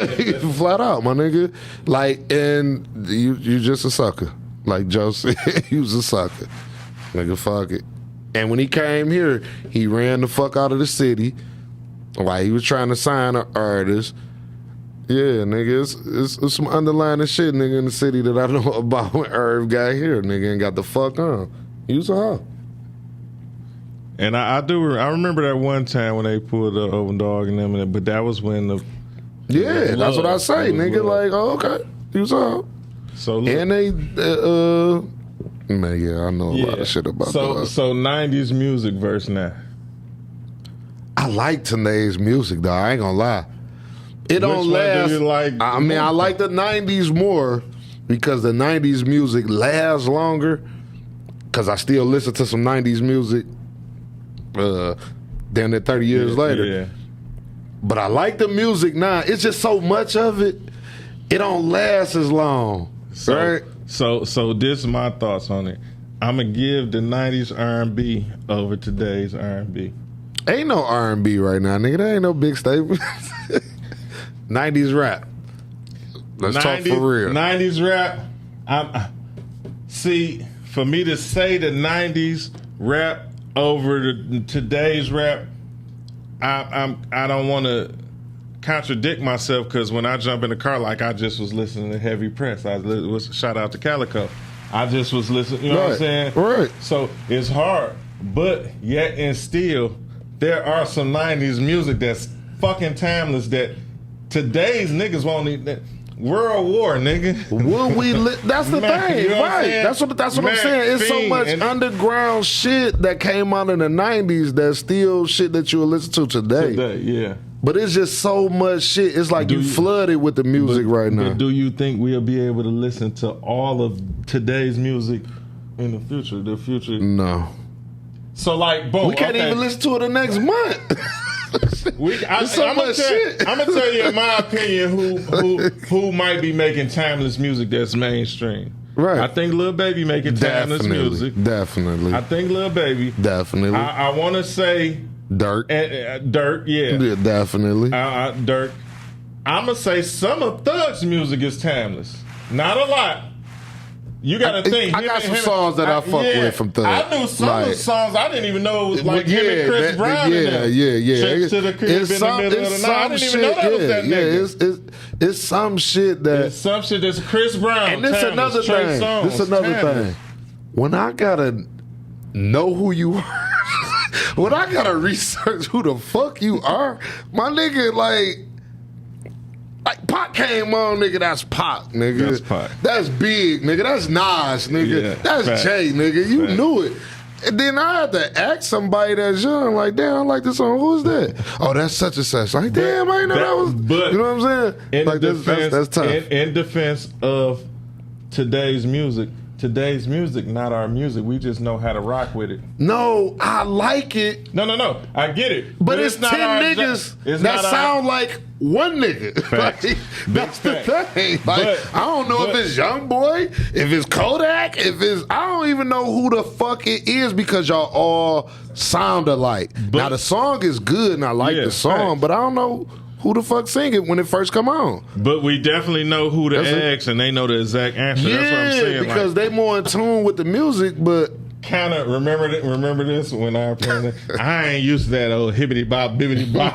[SPEAKER 2] flat out, my nigga. Like, and you just a sucker. Like Joe said, he was a sucker. Nigga, fuck it. And when he came here, he ran the fuck out of the city. Like, he was trying to sign an artist. Yeah, nigga, it's some underlying shit, nigga, in the city that I know about when Irv got here, nigga, and got the fuck on. He was a hoe.
[SPEAKER 3] And I remember that one time when they pulled the open dog and them, but that was when the
[SPEAKER 2] Yeah, that's what I say, nigga. Like, oh, okay, he was a hoe.
[SPEAKER 3] So look,
[SPEAKER 2] And they, man, yeah, I know a lot of shit about that.
[SPEAKER 3] So 90s music verse now.
[SPEAKER 2] I like today's music, though. I ain't gonna lie. It don't
[SPEAKER 3] Which one do
[SPEAKER 2] last.
[SPEAKER 3] you like
[SPEAKER 2] I mean, I like the 90s more, because the 90s music lasts longer, because I still listen to some 90s music damn near 30 years later.
[SPEAKER 3] Yeah.
[SPEAKER 2] But I like the music now. It's just so much of it, it don't last as long. Right?
[SPEAKER 3] So this is my thoughts on it. I'm gonna give the 90s R&B over today's R&B.
[SPEAKER 2] Ain't no R&B right now, nigga. There ain't no big statement. 90s rap. Let's talk for real.
[SPEAKER 3] 90s rap. See, for me to say the 90s rap over today's rap, I don't want to contradict myself, because when I jump in the car, like I just was listening to Heavy Press. Shout out to Calico. I just was listening, you know what I'm saying?
[SPEAKER 2] Right.
[SPEAKER 3] So it's hard, but yet and still, there are some 90s music that's fucking timeless that today's niggas won't need. World War, nigga.
[SPEAKER 2] Will we that's the thing,
[SPEAKER 3] you know what I'm
[SPEAKER 2] right?
[SPEAKER 3] saying?
[SPEAKER 2] That's what I'm saying. It's so much underground shit that came out in the 90s that's still shit that you'll listen to today.
[SPEAKER 3] Yeah.
[SPEAKER 2] But it's just so much shit. It's like you flooded with the music right now.
[SPEAKER 3] But do you think we'll be able to listen to all of today's music in the future?
[SPEAKER 2] No.
[SPEAKER 3] So like, boom.
[SPEAKER 2] We can't even listen to it the next month.
[SPEAKER 3] I'm gonna tell you, in my opinion, who might be making timeless music that's mainstream.
[SPEAKER 2] Right.
[SPEAKER 3] I think Lil Baby making timeless music.
[SPEAKER 2] Definitely.
[SPEAKER 3] I think Lil Baby.
[SPEAKER 2] Definitely.
[SPEAKER 3] I want to say
[SPEAKER 2] Dirk.
[SPEAKER 3] Dirk, yeah.
[SPEAKER 2] Definitely.
[SPEAKER 3] Dirk. I'm gonna say some of Thug's music is timeless. Not a lot. You gotta think.
[SPEAKER 2] I got some songs that I fuck with from Thug.
[SPEAKER 3] I knew some of the songs. I didn't even know it was like him and Chris Brown.
[SPEAKER 2] Yeah.
[SPEAKER 3] Trips to the crib in the middle of the night. I didn't even know that was that nigga.
[SPEAKER 2] It's some shit that.
[SPEAKER 3] It's some shit that's Chris Brown.
[SPEAKER 2] And this another thing. This another thing. When I gotta know who you are, when I gotta research who the fuck you are, my nigga, like Pac came on, nigga, that's Pac, nigga.
[SPEAKER 3] That's Pac.
[SPEAKER 2] That's Big, nigga. That's Nas, nigga.
[SPEAKER 3] Yeah,
[SPEAKER 2] that's
[SPEAKER 3] fact.
[SPEAKER 2] Jay, nigga. You
[SPEAKER 3] Fact.
[SPEAKER 2] knew it. And then I had to ask somebody that's young, like, damn, I like this song. Who's that? Oh, that's such and such. Like, damn, I ain't know that was.
[SPEAKER 3] But
[SPEAKER 2] you know what I'm saying?
[SPEAKER 3] In
[SPEAKER 2] Like,
[SPEAKER 3] defense,
[SPEAKER 2] that's tough.
[SPEAKER 3] In defense of today's music, not our music. We just know how to rock with it.
[SPEAKER 2] No, I like it.
[SPEAKER 3] No. I get it.
[SPEAKER 2] But it's 10
[SPEAKER 3] not our
[SPEAKER 2] niggas
[SPEAKER 3] it's
[SPEAKER 2] that
[SPEAKER 3] not our-
[SPEAKER 2] sound like one nigga.
[SPEAKER 3] Facts.
[SPEAKER 2] Like, that's the
[SPEAKER 3] fact.
[SPEAKER 2] thing. Like, I don't know if it's Young Boy, if it's Kodak, I don't even know who the fuck it is, because y'all all sound alike. Now the song is good and I like the song,
[SPEAKER 3] facts.
[SPEAKER 2] but I don't know who the fuck sing it when it first come on.
[SPEAKER 3] But we definitely know who to ask, and they know the exact answer.
[SPEAKER 2] Yeah,
[SPEAKER 3] That's what I'm saying.
[SPEAKER 2] because they more in tune with the music, but
[SPEAKER 3] kind of remember this when I played it. I ain't used to that old hibbity bop bibbity bop.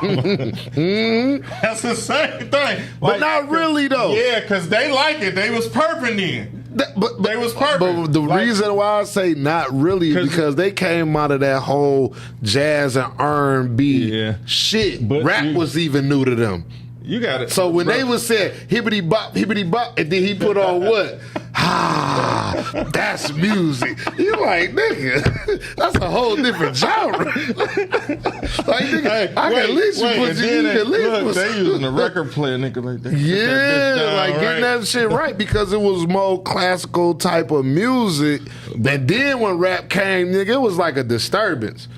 [SPEAKER 3] That's the same thing,
[SPEAKER 2] but not really though.
[SPEAKER 3] Yeah, because they like it. They was perping then.
[SPEAKER 2] But
[SPEAKER 3] they was perfect.
[SPEAKER 2] But the reason why I say not really is because they came out of that whole jazz and R&B shit.
[SPEAKER 3] But
[SPEAKER 2] rap was even new to them.
[SPEAKER 3] You got it.
[SPEAKER 2] So when they was saying hibbity bop, and then he put on what? That's music. You like, nigga, that's a whole different genre. Like, nigga, I can at least put you.
[SPEAKER 3] They using a record player, nigga, like that.
[SPEAKER 2] Yeah, like getting that shit right, because it was more classical type of music. But then when rap came, nigga, it was like a disturbance.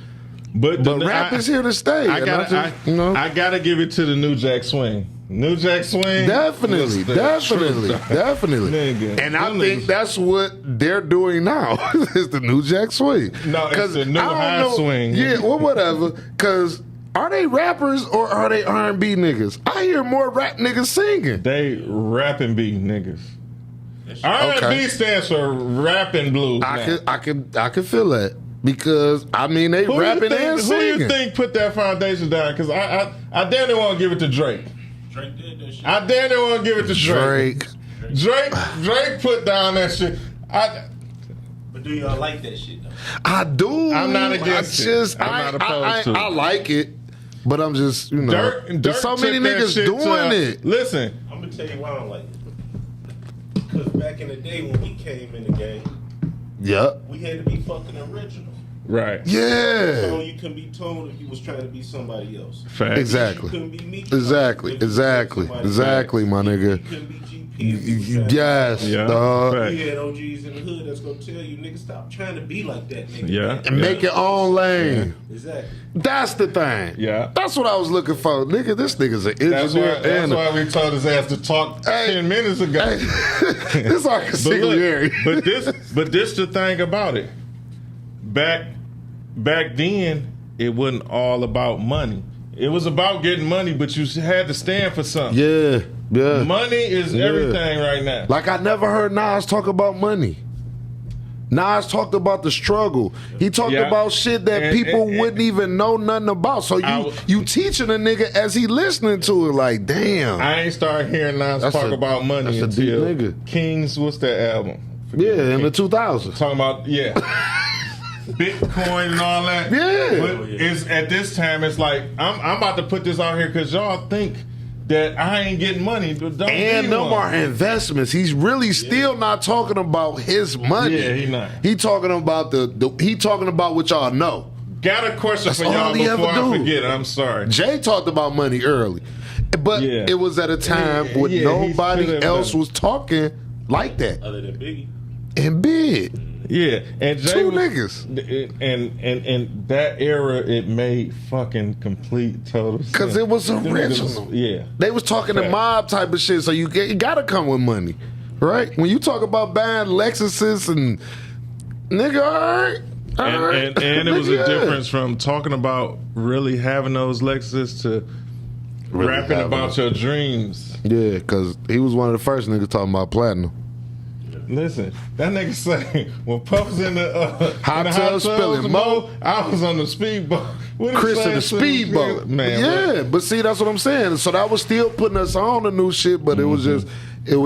[SPEAKER 2] But rap is here to stay.
[SPEAKER 3] I gotta give it to the New Jack Swing. New Jack Swing,
[SPEAKER 2] definitely.
[SPEAKER 3] Nigga,
[SPEAKER 2] and I think that's what they're doing now. Is the New Jack Swing?
[SPEAKER 3] No, it's the new high swing.
[SPEAKER 2] Yeah, well, whatever. Because are they rappers or are they R&B niggas? I hear more rap niggas singing.
[SPEAKER 3] They rapping B niggas. R&B stands for rapping blues.
[SPEAKER 2] I can feel that. Because I mean they rapping and singing.
[SPEAKER 3] Who you think put that foundation down? Because I damn near want to give it to Drake.
[SPEAKER 4] Drake did that shit.
[SPEAKER 3] I damn near want to give it to Drake. Drake put down that shit.
[SPEAKER 4] But do y'all like that shit though?
[SPEAKER 2] I do.
[SPEAKER 3] I'm not against it. I'm not opposed to it.
[SPEAKER 2] I like it, but I'm just
[SPEAKER 3] Dirk
[SPEAKER 2] there's so many niggas doing it.
[SPEAKER 3] Listen,
[SPEAKER 4] I'm gonna tell you why I don't like it. Because back in the day when we came in the game, we had to be fucking original.
[SPEAKER 3] Right.
[SPEAKER 2] Yeah.
[SPEAKER 4] So you couldn't be told if you was trying to be somebody else.
[SPEAKER 3] Fact.
[SPEAKER 2] Exactly.
[SPEAKER 4] You couldn't be me.
[SPEAKER 2] Exactly, my nigga.
[SPEAKER 4] You couldn't be
[SPEAKER 2] Yes,
[SPEAKER 3] Yeah.
[SPEAKER 2] dog.
[SPEAKER 3] Right.
[SPEAKER 4] You had OGs in the hood that's gonna tell you, nigga, stop trying to be like that, nigga.
[SPEAKER 3] Yeah.
[SPEAKER 2] And make your own lane.
[SPEAKER 4] Exactly.
[SPEAKER 2] That's the thing.
[SPEAKER 3] Yeah.
[SPEAKER 2] That's what I was looking for. Nigga, this nigga's an engineer.
[SPEAKER 3] That's why we told his ass to talk 10 minutes ago.
[SPEAKER 2] This our consigliere.
[SPEAKER 3] But this the thing about it. Back then, it wasn't all about money. It was about getting money, but you had to stand for something.
[SPEAKER 2] Yeah.
[SPEAKER 3] Money is everything right now.
[SPEAKER 2] Like, I never heard Nas talk about money. Nas talked about the struggle. He talked about shit that people wouldn't even know nothing about. So you teaching a nigga as he listening to it, like, damn.
[SPEAKER 3] I ain't started hearing Nas talk about money
[SPEAKER 2] that's a deep
[SPEAKER 3] until
[SPEAKER 2] nigga.
[SPEAKER 3] King's, what's that album?
[SPEAKER 2] Yeah, in the 2000s.
[SPEAKER 3] Talking about, Bitcoin and all that.
[SPEAKER 2] Yeah.
[SPEAKER 3] But it's, at this time, it's like, I'm about to put this out here because y'all think that I ain't getting money. Don't
[SPEAKER 2] And them are investments. He's really still not talking about his money.
[SPEAKER 3] Yeah, he not.
[SPEAKER 2] He talking about he talking about what y'all know.
[SPEAKER 3] Got a question
[SPEAKER 2] That's
[SPEAKER 3] for y'all
[SPEAKER 2] all he
[SPEAKER 3] before
[SPEAKER 2] ever
[SPEAKER 3] I
[SPEAKER 2] do.
[SPEAKER 3] forget. I'm sorry.
[SPEAKER 2] Jay talked about money early, but it was at a time when nobody else was talking like that.
[SPEAKER 4] Other than Biggie.
[SPEAKER 2] And Big.
[SPEAKER 3] Yeah, and Jay
[SPEAKER 2] Two
[SPEAKER 3] was,
[SPEAKER 2] niggas.
[SPEAKER 3] And that era, it made fucking complete total sense.
[SPEAKER 2] Because it was
[SPEAKER 3] Them
[SPEAKER 2] original.
[SPEAKER 3] niggas,
[SPEAKER 2] They was talking the mob type of shit, so you gotta come with money. Right? When you talk about buying Lexuses and nigga, all right.
[SPEAKER 3] And it was a difference from talking about really having those Lexus to
[SPEAKER 2] Really
[SPEAKER 3] rapping
[SPEAKER 2] having
[SPEAKER 3] about your dreams.
[SPEAKER 2] Yeah, because he was one of the first niggas talking about platinum.
[SPEAKER 3] Listen, that nigga say when Puff was in the
[SPEAKER 2] Hot tub spilling, Mo.
[SPEAKER 3] I was on the speedboat.
[SPEAKER 2] Chris in the speedboat.
[SPEAKER 3] Man,
[SPEAKER 2] yeah, but see, that's what I'm saying. So that was still putting us on the new shit, but it was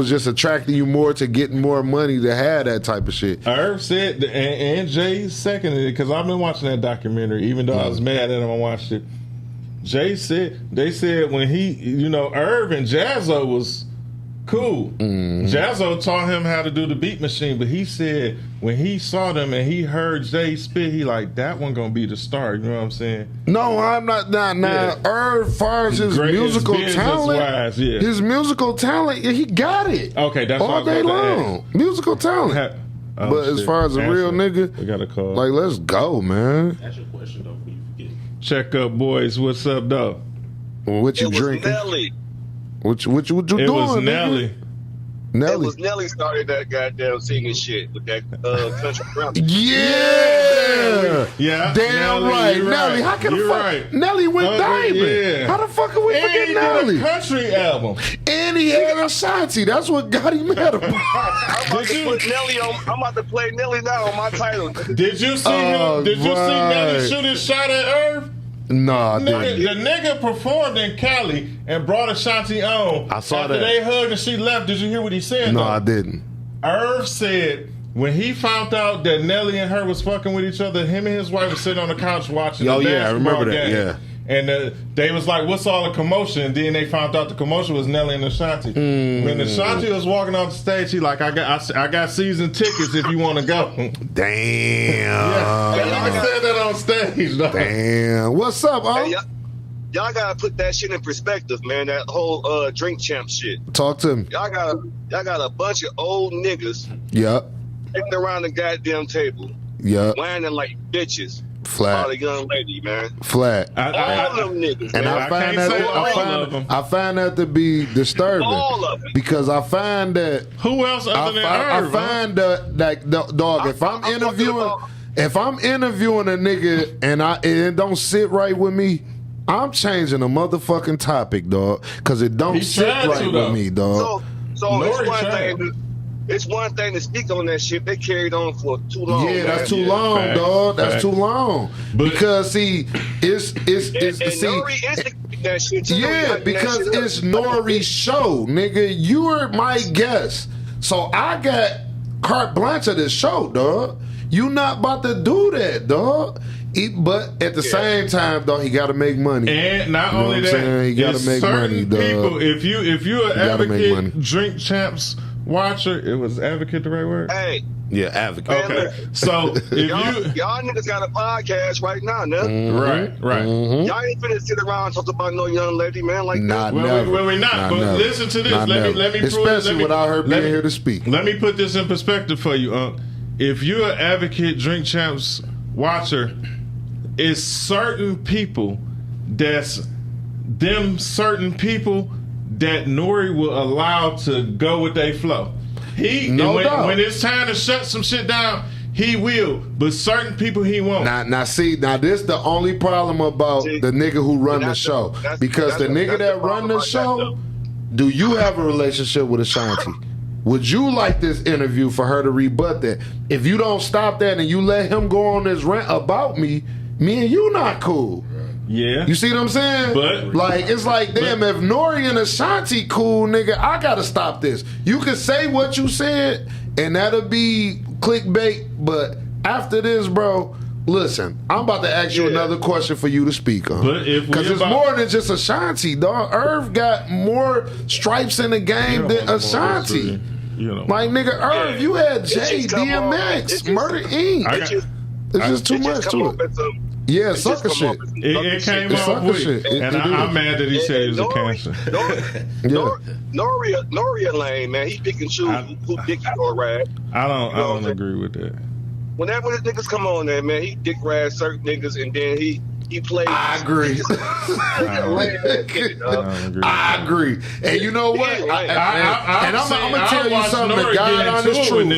[SPEAKER 2] just attracting you more to getting more money to have that type of shit.
[SPEAKER 3] Irv said, and Jay seconded it, because I've been watching that documentary, even though I was mad at him, I watched it. Jay said, they said when Irv and Jazzo was cool. Jazzo taught him how to do the beat machine, but he said when he saw them and he heard Jay spit, he like, that one gonna be the star. You know what I'm saying?
[SPEAKER 2] No, I'm not. Now, Irv, as far as his musical talent, his musical talent, he got it.
[SPEAKER 3] Okay, that's
[SPEAKER 2] all day long. Musical talent. But as far as a real nigga,
[SPEAKER 3] we got a call.
[SPEAKER 2] Like, let's go, man.
[SPEAKER 4] That's your question, though. Before you forget.
[SPEAKER 3] Check up, boys. What's up, though?
[SPEAKER 2] What you drinking?
[SPEAKER 5] Nelly.
[SPEAKER 2] What you doing?
[SPEAKER 3] It was
[SPEAKER 2] Nelly.
[SPEAKER 5] It was Nelly started that goddamn singing shit with that country rap.
[SPEAKER 2] Yeah. Damn
[SPEAKER 3] Nelly,
[SPEAKER 2] right.
[SPEAKER 3] you're
[SPEAKER 2] Nelly,
[SPEAKER 3] right.
[SPEAKER 2] how can the
[SPEAKER 3] You're
[SPEAKER 2] fuck
[SPEAKER 3] right.
[SPEAKER 2] Nelly went diamond?
[SPEAKER 3] Yeah.
[SPEAKER 2] How the fuck can we
[SPEAKER 3] And
[SPEAKER 2] forget
[SPEAKER 3] he
[SPEAKER 2] Nelly?
[SPEAKER 3] did a country album.
[SPEAKER 2] And he had Ashanti. That's what got him mad about.
[SPEAKER 5] I'm about to put Nelly on. I'm about to play Nelly now on my title.
[SPEAKER 3] Did you see him? Did you see Nelly shoot his shot at Irv?
[SPEAKER 2] Nah,
[SPEAKER 3] The nigga performed in Cali and brought Ashanti on.
[SPEAKER 2] I saw
[SPEAKER 3] After
[SPEAKER 2] that.
[SPEAKER 3] they hugged and she left. Did you hear what he said?
[SPEAKER 2] No,
[SPEAKER 3] though?
[SPEAKER 2] I didn't.
[SPEAKER 3] Irv said when he found out that Nelly and her was fucking with each other, him and his wife was sitting on the couch watching the basketball
[SPEAKER 2] I remember that.
[SPEAKER 3] game.
[SPEAKER 2] Yeah.
[SPEAKER 3] And they was like, what's all the commotion? And then they found out the commotion was Nelly and Ashanti. When Ashanti was walking off the stage, he like, I got season tickets if you want to go.
[SPEAKER 2] Damn.
[SPEAKER 3] I said that on stage, though.
[SPEAKER 2] Damn. What's up,
[SPEAKER 5] Hey, y'all gotta put that shit in perspective, man. That whole drink champ shit.
[SPEAKER 2] Talk to him.
[SPEAKER 5] Y'all got a bunch of old niggas
[SPEAKER 2] Yep.
[SPEAKER 5] sitting around the goddamn table,
[SPEAKER 2] Yep.
[SPEAKER 5] whining like bitches.
[SPEAKER 2] Flat.
[SPEAKER 5] About a young lady, man.
[SPEAKER 2] Flat.
[SPEAKER 5] All of them niggas.
[SPEAKER 2] And
[SPEAKER 5] man.
[SPEAKER 2] I find that to be disturbing.
[SPEAKER 5] All of it.
[SPEAKER 2] Because I find that
[SPEAKER 3] Who else other than Irv?
[SPEAKER 2] I find that dog. If I'm interviewing a nigga and it don't sit right with me, I'm changing the motherfucking topic, dog. Because it don't sit right with me, dog.
[SPEAKER 5] So it's one thing to speak on that shit. They carried on for too long.
[SPEAKER 2] Yeah, that's too long,
[SPEAKER 3] facts,
[SPEAKER 2] dog. That's
[SPEAKER 3] facts.
[SPEAKER 2] too long. Because see, it's
[SPEAKER 5] Nori instigated that shit too.
[SPEAKER 2] yeah, because it's Nori's show, nigga. You are my guest, so I got carte blanche of this show, dog. You not about to do that, dog. But at the same time, though, he got to make money.
[SPEAKER 3] And not
[SPEAKER 2] what
[SPEAKER 3] only
[SPEAKER 2] I'm
[SPEAKER 3] that,
[SPEAKER 2] saying? He gotta
[SPEAKER 3] it's
[SPEAKER 2] make
[SPEAKER 3] certain
[SPEAKER 2] money, dog.
[SPEAKER 3] people. If you an
[SPEAKER 2] gotta make money.
[SPEAKER 3] advocate, Drink Champs watcher. It was advocate the right word?
[SPEAKER 5] Hey,
[SPEAKER 2] Yeah, advocate.
[SPEAKER 3] Okay. So if
[SPEAKER 5] y'all niggas got a podcast right now, man.
[SPEAKER 3] right.
[SPEAKER 5] Y'all ain't finna sit around and talk about no young lady, man, like
[SPEAKER 2] Nah,
[SPEAKER 5] that.
[SPEAKER 2] never.
[SPEAKER 3] Well, we're not.
[SPEAKER 2] Nah,
[SPEAKER 3] But
[SPEAKER 2] never.
[SPEAKER 3] listen to this.
[SPEAKER 2] Nah,
[SPEAKER 3] Let
[SPEAKER 2] never.
[SPEAKER 3] me prove
[SPEAKER 2] Especially
[SPEAKER 3] let me-
[SPEAKER 2] without her
[SPEAKER 3] let
[SPEAKER 2] being
[SPEAKER 3] me-
[SPEAKER 2] here to speak.
[SPEAKER 3] Let me put this in perspective for you, Unc. If you're an advocate Drink Champs watcher, it's certain people certain people that Nori will allow to go with their flow. When it's time to shut some shit down, he will. But certain people he won't.
[SPEAKER 2] Now, this the only problem about the nigga who run the show. Because the nigga that run the show, do you have a relationship with Ashanti? Would you like this interview for her to rebut that? If you don't stop that and you let him go on this rant about me and you not cool.
[SPEAKER 3] Yeah.
[SPEAKER 2] You see what I'm saying?
[SPEAKER 3] But
[SPEAKER 2] it's like, damn, if Nori and Ashanti cool, nigga, I gotta stop this. You can say what you said, and that'll be clickbait, but after this, bro, listen, I'm about to ask you another question for you to speak on.
[SPEAKER 3] But
[SPEAKER 2] because it's more than just Ashanti, dog. Irv got more stripes in the game than Ashanti. Like, nigga, Irv, you had J, DMX, Murder Inc. It's just too much to it. Yeah, sucker shit.
[SPEAKER 3] It came off with, and I'm mad that he said it was a cancer.
[SPEAKER 5] Nori lane, man. He pick and choose who dick he gonna ride.
[SPEAKER 3] I don't agree with that.
[SPEAKER 5] Whenever the niggas come on there, man, he dick ride certain niggas, and then he plays.
[SPEAKER 2] I agree. I agree. And you know what? I'm gonna tell you something. The God honest truth.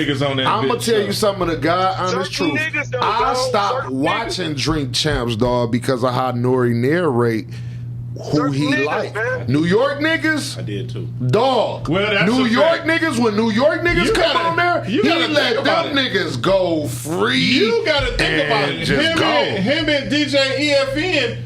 [SPEAKER 2] I'm gonna tell you some of the God honest truth. I stopped watching Drink Champs, dog, because of how Nori narrate who he like. New York niggas,
[SPEAKER 4] I did too.
[SPEAKER 2] dog.
[SPEAKER 3] Well,
[SPEAKER 2] New York niggas, when New York niggas come on there, he let them niggas go free.
[SPEAKER 3] You gotta think about it.
[SPEAKER 2] Just
[SPEAKER 3] Him and DJ EFN,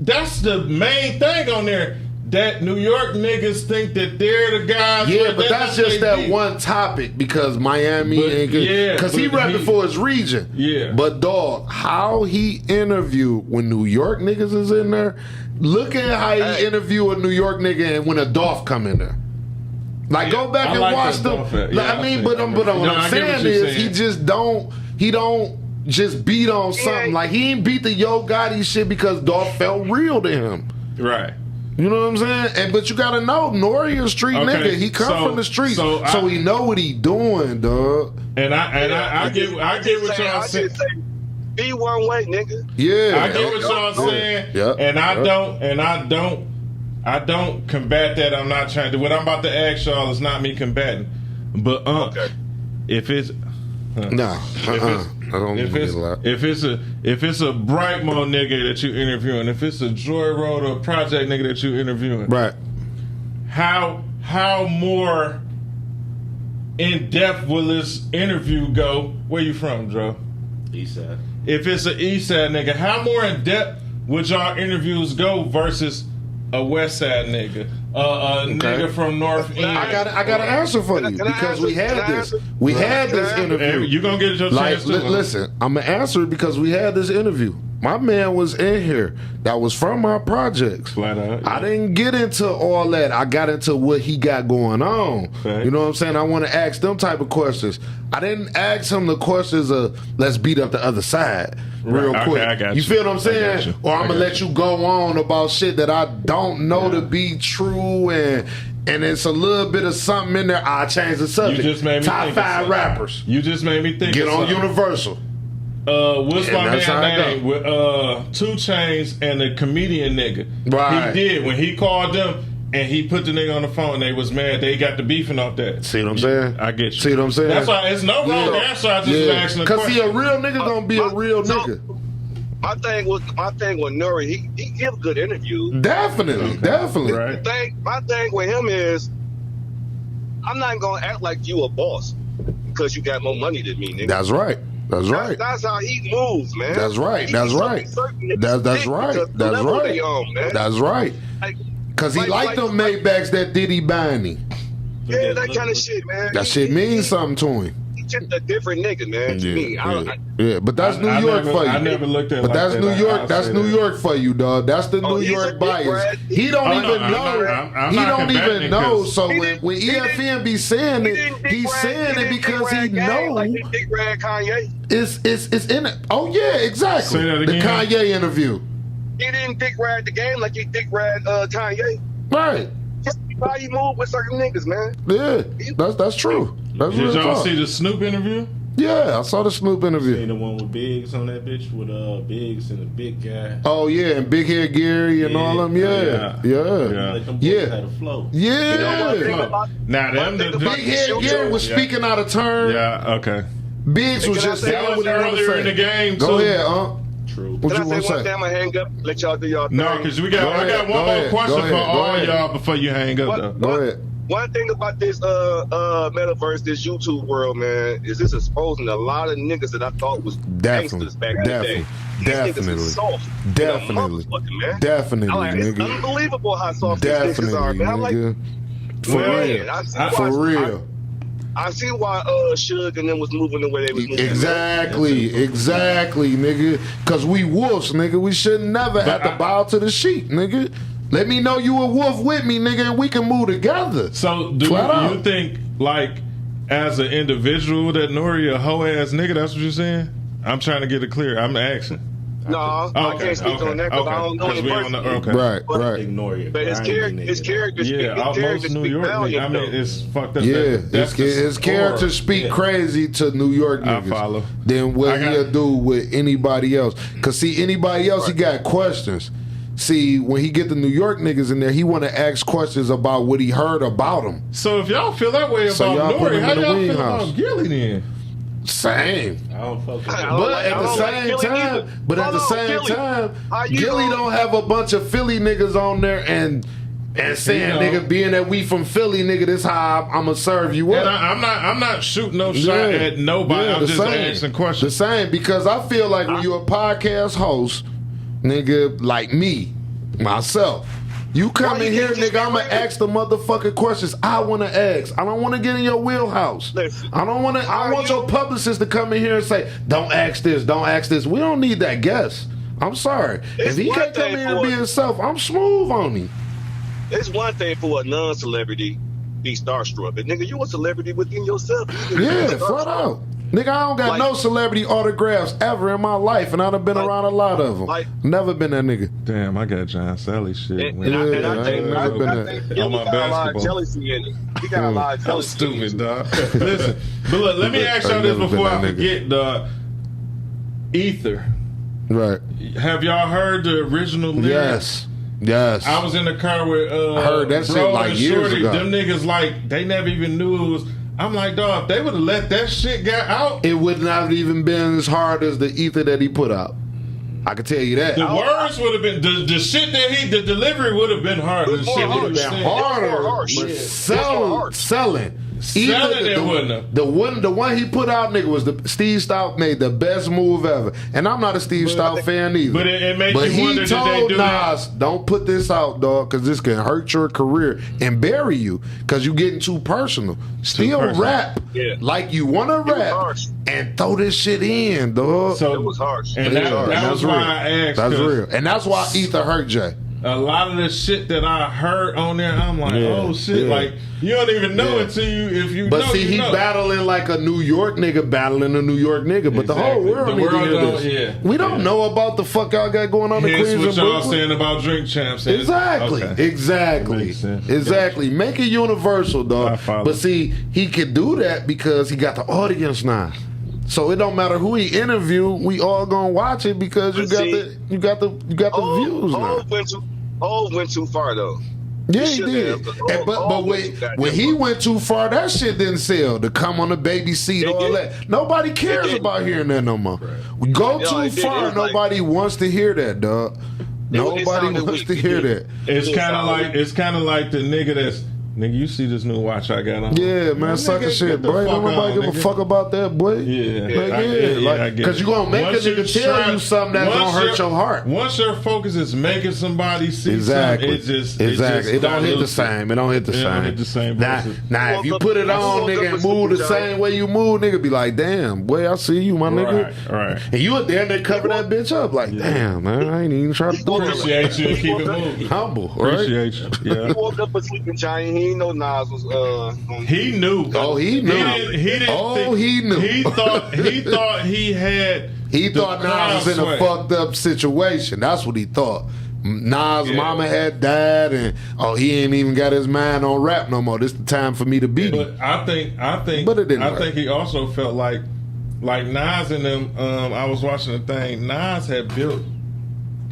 [SPEAKER 3] that's the main thing on there. That New York niggas think that they're the guys.
[SPEAKER 2] Yeah, but that's just that one topic because Miami ain't good.
[SPEAKER 3] Yeah,
[SPEAKER 2] because he rapping for his region.
[SPEAKER 3] Yeah.
[SPEAKER 2] But dog, how he interview when New York niggas is in there, look at how he interview a New York nigga and when a Dolph come in there. Like, go back and watch them. What I'm saying is he don't just beat on something. Like, he ain't beat the Yo Gotti shit because Dolph felt real to him.
[SPEAKER 3] Right.
[SPEAKER 2] You know what I'm saying? But you gotta know, Nori a street nigga. He come from the streets, so he know what he doing, dog.
[SPEAKER 3] And I get what y'all saying.
[SPEAKER 5] Be one way, nigga.
[SPEAKER 2] Yeah,
[SPEAKER 3] I get what y'all saying.
[SPEAKER 2] Yeah.
[SPEAKER 3] And I don't combat that. I'm not trying to. What I'm about to ask y'all is not me combating, but if it's if it's a Brightmo nigga that you interviewing, if it's a Joy Road or Project nigga that you interviewing,
[SPEAKER 2] right?
[SPEAKER 3] How more in depth will this interview go? Where you from, Joe?
[SPEAKER 4] Eastside.
[SPEAKER 3] If it's an Eastside nigga, how more in depth would y'all interviews go versus a West Side nigga? Nigga from North End.
[SPEAKER 2] I got an answer for you because we had this. We had this interview.
[SPEAKER 3] You gonna get your chance too.
[SPEAKER 2] Listen, I'm gonna answer it because we had this interview. My man was in here that was from my projects.
[SPEAKER 3] Flat out. Yeah.
[SPEAKER 2] I didn't get into all that. I got into what he got going on.
[SPEAKER 3] Okay.
[SPEAKER 2] You know what I'm saying? I want to ask them type of questions. I didn't ask him the questions of let's beat up the other side real quick.
[SPEAKER 3] I got
[SPEAKER 2] you feel what I'm saying? Or I'm gonna let you go on about shit that I don't know to be true and it's a little bit of something in there. I change the subject.
[SPEAKER 3] You just made me
[SPEAKER 2] Top
[SPEAKER 3] think
[SPEAKER 2] 5 rappers.
[SPEAKER 3] You just made me think.
[SPEAKER 2] Get on Universal.
[SPEAKER 3] What's my man name? With 2 Chainz and the comedian nigga.
[SPEAKER 2] Right.
[SPEAKER 3] He did when he called them and he put the nigga on the phone and they was mad. They got the beefing off that.
[SPEAKER 2] See what I'm saying?
[SPEAKER 3] I get you.
[SPEAKER 2] See what I'm saying?
[SPEAKER 3] That's why it's no wrong answer. I just was asking the question.
[SPEAKER 2] Because a real nigga gonna be a real nigga.
[SPEAKER 5] My thing with Nuri, he give good interviews.
[SPEAKER 2] Definitely.
[SPEAKER 3] Right.
[SPEAKER 5] My thing with him is, I'm not gonna act like you a boss because you got more money than me, nigga.
[SPEAKER 2] That's right. That's
[SPEAKER 5] how he moves, man.
[SPEAKER 2] That's right. That's right. That's right. Because he like them Maybachs that Diddy buying him.
[SPEAKER 5] Yeah, that kind of shit, man.
[SPEAKER 2] That shit means something to him.
[SPEAKER 5] just a different nigga, man. To me,
[SPEAKER 2] yeah, but that's New York for you.
[SPEAKER 3] I never looked at it.
[SPEAKER 2] But
[SPEAKER 3] like
[SPEAKER 2] that's
[SPEAKER 3] that.
[SPEAKER 2] New York.
[SPEAKER 3] I'll
[SPEAKER 2] That's
[SPEAKER 3] say
[SPEAKER 2] New
[SPEAKER 3] that.
[SPEAKER 2] York for you, dog. That's the New
[SPEAKER 5] he's
[SPEAKER 2] York
[SPEAKER 5] a dick
[SPEAKER 2] bias.
[SPEAKER 5] rat.
[SPEAKER 2] He don't
[SPEAKER 3] Oh, no,
[SPEAKER 2] even know.
[SPEAKER 3] I'm
[SPEAKER 2] He
[SPEAKER 3] not
[SPEAKER 2] don't even
[SPEAKER 3] combating
[SPEAKER 2] know.
[SPEAKER 3] 'cause-
[SPEAKER 2] So
[SPEAKER 5] He
[SPEAKER 2] when
[SPEAKER 5] didn't-
[SPEAKER 2] EFN be saying
[SPEAKER 5] He
[SPEAKER 2] it,
[SPEAKER 5] didn't dick
[SPEAKER 2] he's
[SPEAKER 5] rag-
[SPEAKER 2] saying
[SPEAKER 5] he
[SPEAKER 2] it
[SPEAKER 5] didn't
[SPEAKER 2] because
[SPEAKER 5] dick
[SPEAKER 2] he
[SPEAKER 5] rag Gang
[SPEAKER 2] know
[SPEAKER 5] like he dick rag Kanye.
[SPEAKER 2] it's in it. Oh yeah, exactly.
[SPEAKER 3] Say that
[SPEAKER 2] The
[SPEAKER 3] again.
[SPEAKER 2] Kanye interview.
[SPEAKER 5] He didn't dick rag the game like he dick rag Kanye.
[SPEAKER 2] Right.
[SPEAKER 5] Just how you move with certain niggas, man.
[SPEAKER 2] Yeah. That's true. That's
[SPEAKER 3] Did
[SPEAKER 2] real
[SPEAKER 3] y'all
[SPEAKER 2] talk.
[SPEAKER 3] see the Snoop interview?
[SPEAKER 2] Yeah, I saw the Snoop
[SPEAKER 4] Seen
[SPEAKER 2] interview.
[SPEAKER 4] the one with Biggs on that bitch with Biggs and the big guy.
[SPEAKER 2] Oh yeah, and Big Head Gary and all them. Yeah.
[SPEAKER 3] Yeah.
[SPEAKER 4] Like them boys
[SPEAKER 2] Yeah.
[SPEAKER 4] had a flow.
[SPEAKER 2] Yeah.
[SPEAKER 3] Now them the
[SPEAKER 2] Big Head Gary was speaking out of turn.
[SPEAKER 3] Yeah, okay.
[SPEAKER 2] Biggs was
[SPEAKER 5] Can I
[SPEAKER 2] just
[SPEAKER 5] say
[SPEAKER 2] saying
[SPEAKER 3] That
[SPEAKER 2] what
[SPEAKER 3] was
[SPEAKER 2] he wanted to
[SPEAKER 3] earlier in the
[SPEAKER 2] say.
[SPEAKER 3] game
[SPEAKER 2] Go
[SPEAKER 3] too.
[SPEAKER 2] ahead,
[SPEAKER 4] True.
[SPEAKER 2] What
[SPEAKER 5] Can
[SPEAKER 2] you
[SPEAKER 5] I
[SPEAKER 2] want
[SPEAKER 5] say
[SPEAKER 2] to
[SPEAKER 5] one
[SPEAKER 2] say?
[SPEAKER 5] thing? I'ma hang up. Let y'all do y'all thing.
[SPEAKER 3] No, because we got
[SPEAKER 2] Go
[SPEAKER 3] I
[SPEAKER 2] ahead,
[SPEAKER 3] got
[SPEAKER 2] go
[SPEAKER 3] one more
[SPEAKER 2] ahead,
[SPEAKER 3] question
[SPEAKER 2] go
[SPEAKER 3] for
[SPEAKER 2] ahead, go
[SPEAKER 3] all
[SPEAKER 2] ahead.
[SPEAKER 3] y'all before you hang up.
[SPEAKER 5] What?
[SPEAKER 3] Though.
[SPEAKER 2] Go ahead.
[SPEAKER 5] One thing about this metaverse, this YouTube world, man, is this exposing a lot of niggas that I thought was
[SPEAKER 2] Definitely,
[SPEAKER 5] gangsters back in the day. These niggas
[SPEAKER 2] definitely,
[SPEAKER 5] is soft.
[SPEAKER 2] definitely,
[SPEAKER 5] Motherfucking, man.
[SPEAKER 2] definitely,
[SPEAKER 5] I'm like, it's
[SPEAKER 2] nigga.
[SPEAKER 5] unbelievable how soft these
[SPEAKER 2] Definitely,
[SPEAKER 5] niggas are, man. I'm like,
[SPEAKER 2] nigga. For
[SPEAKER 3] Well,
[SPEAKER 2] real.
[SPEAKER 5] I see why-
[SPEAKER 2] For real.
[SPEAKER 5] I see why Suge and them was moving the way they was moving.
[SPEAKER 2] Exactly, nigga. Cause we wolves, nigga. We should never have to bow to the sheep, nigga. Let me know you a wolf with me, nigga, and we can move together.
[SPEAKER 3] So do
[SPEAKER 2] Flat out.
[SPEAKER 3] you think like as an individual that Nori a hoe ass nigga? That's what you're saying? I'm trying to get it clear. I'm asking.
[SPEAKER 5] No, I can't speak on that because I don't know him
[SPEAKER 3] we don't
[SPEAKER 5] personally.
[SPEAKER 3] know. Okay.
[SPEAKER 2] Right,
[SPEAKER 5] But-
[SPEAKER 2] right.
[SPEAKER 4] Ignore it.
[SPEAKER 5] But his character
[SPEAKER 3] Yeah, most New York niggas. I mean, it's fucked up.
[SPEAKER 2] Yeah,
[SPEAKER 3] That's
[SPEAKER 2] his characters speak
[SPEAKER 4] Yeah.
[SPEAKER 2] crazy to New York
[SPEAKER 3] I
[SPEAKER 2] niggas
[SPEAKER 3] follow.
[SPEAKER 2] than what
[SPEAKER 3] I got-
[SPEAKER 2] he'll do with anybody else. Cause see, anybody else, he got questions. See, when he get the New York niggas in there, he want to ask questions about what he heard about them.
[SPEAKER 3] So if y'all feel that way
[SPEAKER 2] So
[SPEAKER 3] about
[SPEAKER 2] y'all put
[SPEAKER 3] Nori,
[SPEAKER 2] him
[SPEAKER 3] how
[SPEAKER 2] in the
[SPEAKER 3] y'all
[SPEAKER 2] wing
[SPEAKER 3] feel
[SPEAKER 2] house.
[SPEAKER 3] about Gilly then?
[SPEAKER 2] Same.
[SPEAKER 4] I don't fuck with
[SPEAKER 5] I
[SPEAKER 4] that.
[SPEAKER 5] don't
[SPEAKER 2] But
[SPEAKER 5] like-
[SPEAKER 2] at
[SPEAKER 5] I
[SPEAKER 2] the
[SPEAKER 5] don't like
[SPEAKER 2] same
[SPEAKER 5] Gilly
[SPEAKER 2] time,
[SPEAKER 5] either.
[SPEAKER 2] but at
[SPEAKER 5] Hold
[SPEAKER 2] the
[SPEAKER 5] on,
[SPEAKER 2] same
[SPEAKER 5] Gilly.
[SPEAKER 2] time,
[SPEAKER 5] How you
[SPEAKER 2] Gilly
[SPEAKER 5] gonna-
[SPEAKER 2] don't have a bunch of Philly niggas on there and saying,
[SPEAKER 3] You know.
[SPEAKER 2] nigga, being that we from Philly, nigga, this how I'm gonna serve you
[SPEAKER 3] And
[SPEAKER 2] up.
[SPEAKER 3] I'm not shooting no shot at nobody. I'm
[SPEAKER 2] the
[SPEAKER 3] just asking
[SPEAKER 2] The
[SPEAKER 3] questions.
[SPEAKER 2] same, because I feel like when you're a podcast host, nigga, like me, myself, you come
[SPEAKER 5] Why
[SPEAKER 2] in
[SPEAKER 5] you
[SPEAKER 2] here,
[SPEAKER 5] can't just
[SPEAKER 2] nigga, I'm
[SPEAKER 5] be
[SPEAKER 2] gonna
[SPEAKER 5] real?
[SPEAKER 2] ask the motherfucking questions I want to ask. I don't want to get in your wheelhouse.
[SPEAKER 5] Listen,
[SPEAKER 2] I don't want to. I
[SPEAKER 5] are
[SPEAKER 2] want
[SPEAKER 5] you-
[SPEAKER 2] your publicist to come in here and say, "Don't ask this, don't ask this." We don't need that guest. I'm sorry.
[SPEAKER 5] It's
[SPEAKER 2] If he
[SPEAKER 5] one
[SPEAKER 2] can't come
[SPEAKER 5] thing
[SPEAKER 2] in here and
[SPEAKER 5] for-
[SPEAKER 2] be himself, I'm smooth on him.
[SPEAKER 5] It's one thing for a non-celebrity be starstruck, but nigga, you a celebrity within yourself. You
[SPEAKER 2] Yeah,
[SPEAKER 5] starstruck.
[SPEAKER 2] flat out. Nigga, I don't got
[SPEAKER 5] Like-
[SPEAKER 2] no celebrity autographs ever in my life, and I done been
[SPEAKER 5] Like-
[SPEAKER 2] around a lot of them.
[SPEAKER 5] like-
[SPEAKER 2] Never been that nigga.
[SPEAKER 3] Damn, I got John Sally shit.
[SPEAKER 5] And,
[SPEAKER 3] man.
[SPEAKER 5] and, I, and
[SPEAKER 2] Yeah,
[SPEAKER 5] I
[SPEAKER 2] I
[SPEAKER 5] think,
[SPEAKER 2] ain't never been
[SPEAKER 5] I
[SPEAKER 2] there.
[SPEAKER 5] think
[SPEAKER 3] On
[SPEAKER 5] Gilly
[SPEAKER 3] my
[SPEAKER 5] got a lot of
[SPEAKER 3] basketball.
[SPEAKER 5] jealousy in it. He got a lot of
[SPEAKER 3] I'm
[SPEAKER 5] jealousy. in it.
[SPEAKER 3] stupid, dog. Listen, but look, let me ask y'all
[SPEAKER 2] I
[SPEAKER 3] this
[SPEAKER 2] never
[SPEAKER 3] before
[SPEAKER 2] been
[SPEAKER 3] I
[SPEAKER 2] that nigga.
[SPEAKER 3] forget. The Ether.
[SPEAKER 2] Right.
[SPEAKER 3] Have y'all heard the original lyrics?
[SPEAKER 2] Yes. Yes.
[SPEAKER 3] I was in the car with
[SPEAKER 2] I heard that shit
[SPEAKER 3] bro
[SPEAKER 2] like
[SPEAKER 3] and
[SPEAKER 2] years
[SPEAKER 3] Shorty.
[SPEAKER 2] ago.
[SPEAKER 3] Them niggas like they never even knew it was. I'm like, dog, if they would have let that shit get out,
[SPEAKER 2] It would not have even been as hard as the ether that he put out. I can tell you that.
[SPEAKER 3] the words would have been the shit that the delivery would have been hard. The
[SPEAKER 5] It was
[SPEAKER 3] shit
[SPEAKER 5] more
[SPEAKER 3] would have
[SPEAKER 5] harsh.
[SPEAKER 3] been
[SPEAKER 2] Harder,
[SPEAKER 5] More harsh.
[SPEAKER 2] but
[SPEAKER 5] Yeah. More harsh.
[SPEAKER 2] selling.
[SPEAKER 3] Selling it wouldn't have.
[SPEAKER 2] The one he put out, nigga, was the Steve Stout made the best move ever, and I'm not a Steve Stout fan either.
[SPEAKER 3] but it makes
[SPEAKER 2] But
[SPEAKER 3] you
[SPEAKER 2] he
[SPEAKER 3] wonder, did they
[SPEAKER 2] told
[SPEAKER 3] do that?
[SPEAKER 2] Nas, "Don't put this out, dog, because this can hurt your career and bury you, because you getting too personal. Still
[SPEAKER 3] personal.
[SPEAKER 2] rap
[SPEAKER 5] Yeah.
[SPEAKER 2] like you want to
[SPEAKER 5] was
[SPEAKER 2] rap,
[SPEAKER 5] harsh.
[SPEAKER 2] and throw this shit in, dog."
[SPEAKER 3] So
[SPEAKER 5] It was harsh.
[SPEAKER 3] and
[SPEAKER 2] Yeah,
[SPEAKER 3] that
[SPEAKER 2] and
[SPEAKER 3] was
[SPEAKER 2] that's
[SPEAKER 3] why
[SPEAKER 2] real.
[SPEAKER 3] I asked.
[SPEAKER 2] That's
[SPEAKER 3] 'cause
[SPEAKER 2] real, and that's why Ether hurt Jay.
[SPEAKER 3] A lot of the shit that I heard on there, I'm like,
[SPEAKER 2] Yeah,
[SPEAKER 3] oh shit!
[SPEAKER 2] yeah.
[SPEAKER 3] Like you don't even know
[SPEAKER 2] Yeah.
[SPEAKER 3] until you if you.
[SPEAKER 2] But
[SPEAKER 3] know,
[SPEAKER 2] see,
[SPEAKER 3] you
[SPEAKER 2] he
[SPEAKER 3] know.
[SPEAKER 2] battling like a New York nigga battling a New York nigga. But the whole
[SPEAKER 3] Exactly.
[SPEAKER 2] world
[SPEAKER 3] The
[SPEAKER 2] need to
[SPEAKER 3] world
[SPEAKER 2] hear
[SPEAKER 3] don't-
[SPEAKER 2] this.
[SPEAKER 3] yeah.
[SPEAKER 2] We don't
[SPEAKER 3] Yeah.
[SPEAKER 2] know about the fuck y'all got going on in
[SPEAKER 3] Here's
[SPEAKER 2] Queens
[SPEAKER 3] what
[SPEAKER 2] and
[SPEAKER 3] y'all
[SPEAKER 2] Brooklyn.
[SPEAKER 3] saying about Drink Champs.
[SPEAKER 2] Exactly.
[SPEAKER 3] Okay.
[SPEAKER 2] Exactly.
[SPEAKER 3] Makes sense.
[SPEAKER 2] Exactly. Make it universal,
[SPEAKER 3] I
[SPEAKER 2] dog.
[SPEAKER 3] follow.
[SPEAKER 2] But see, he could do that because he got the audience now. So it don't matter who he interview, we all gonna watch it because you
[SPEAKER 5] But
[SPEAKER 2] got
[SPEAKER 5] see,
[SPEAKER 2] the views now.
[SPEAKER 5] Hov went too far though.
[SPEAKER 2] Yeah, he
[SPEAKER 5] shouldn't
[SPEAKER 2] did.
[SPEAKER 5] have, 'cause
[SPEAKER 2] And, but
[SPEAKER 5] all
[SPEAKER 2] when,
[SPEAKER 5] went too goddamn
[SPEAKER 2] when he
[SPEAKER 5] far.
[SPEAKER 2] went too far, that shit didn't sell. To come on the baby seat,
[SPEAKER 5] It
[SPEAKER 2] all
[SPEAKER 5] did.
[SPEAKER 2] that. Nobody cares
[SPEAKER 5] did.
[SPEAKER 2] about hearing that no more. We go
[SPEAKER 5] Yeah,
[SPEAKER 2] too
[SPEAKER 5] it did. It
[SPEAKER 2] far,
[SPEAKER 5] was like-
[SPEAKER 2] nobody wants to hear that, dog.
[SPEAKER 5] It
[SPEAKER 2] Nobody
[SPEAKER 5] sounded
[SPEAKER 2] wants
[SPEAKER 5] weak.
[SPEAKER 2] to
[SPEAKER 5] It
[SPEAKER 2] hear
[SPEAKER 5] did.
[SPEAKER 2] that.
[SPEAKER 3] It's
[SPEAKER 5] Yeah,
[SPEAKER 3] kind of
[SPEAKER 5] solid.
[SPEAKER 3] like the nigga that's Nigga, you see this new watch I got on?
[SPEAKER 2] Yeah, man, sucker shit, boy. Don't nobody give a fuck about that, boy.
[SPEAKER 3] Yeah,
[SPEAKER 2] because you gonna make a nigga tell you something that's gonna hurt your heart.
[SPEAKER 3] Once your focus is making somebody see something, it just
[SPEAKER 2] it don't hit the same. It don't hit the same. Now, if you put it on, nigga, and move the same way you move, nigga, be like, damn, boy, I see you, my nigga.
[SPEAKER 3] Right.
[SPEAKER 2] And you there and they cover that bitch up like, damn, man, I ain't even trying to do it.
[SPEAKER 3] Appreciate you and keep it moving.
[SPEAKER 2] Humble, right?
[SPEAKER 3] Appreciate you. Yeah.
[SPEAKER 5] He woke up a sleeping giant. He didn't know Nas was
[SPEAKER 3] He knew.
[SPEAKER 2] Oh, he knew.
[SPEAKER 3] He knew. He thought he had.
[SPEAKER 2] He thought Nas was in a fucked up situation. That's what he thought. Nas' mama had died, and he ain't even got his mind on rap no more. This the time for me to beat him.
[SPEAKER 3] But I think.
[SPEAKER 2] But it didn't.
[SPEAKER 3] I think he also felt like Nas and them. I was watching the thing. Nas had built.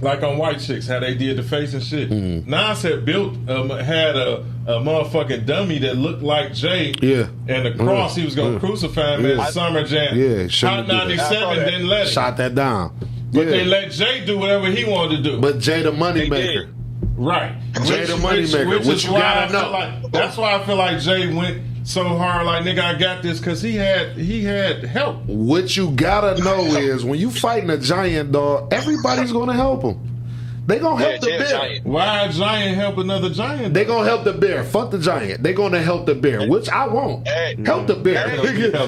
[SPEAKER 3] Like on White Chicks, how they did the face and shit. Nas had built, had a motherfucking dummy that looked like Jay.
[SPEAKER 2] Yeah.
[SPEAKER 3] And the cross, he was going to crucify him at Summer Jam.
[SPEAKER 2] Yeah.
[SPEAKER 3] Hot 97 didn't let him.
[SPEAKER 2] Shot that down.
[SPEAKER 3] But they let Jay do whatever he wanted to do.
[SPEAKER 2] But Jay the money maker.
[SPEAKER 3] Right.
[SPEAKER 2] Jay the money maker. Which you gotta know.
[SPEAKER 3] That's why I feel like Jay went so hard, like, nigga, I got this, because he had help.
[SPEAKER 2] What you gotta know is when you fighting a giant, dog, everybody's gonna help him. They gonna help the bear.
[SPEAKER 5] Giant.
[SPEAKER 3] Why a giant help another giant?
[SPEAKER 2] They gonna help the bear. Fuck the giant. They gonna help the bear, which I won't. Help the bear.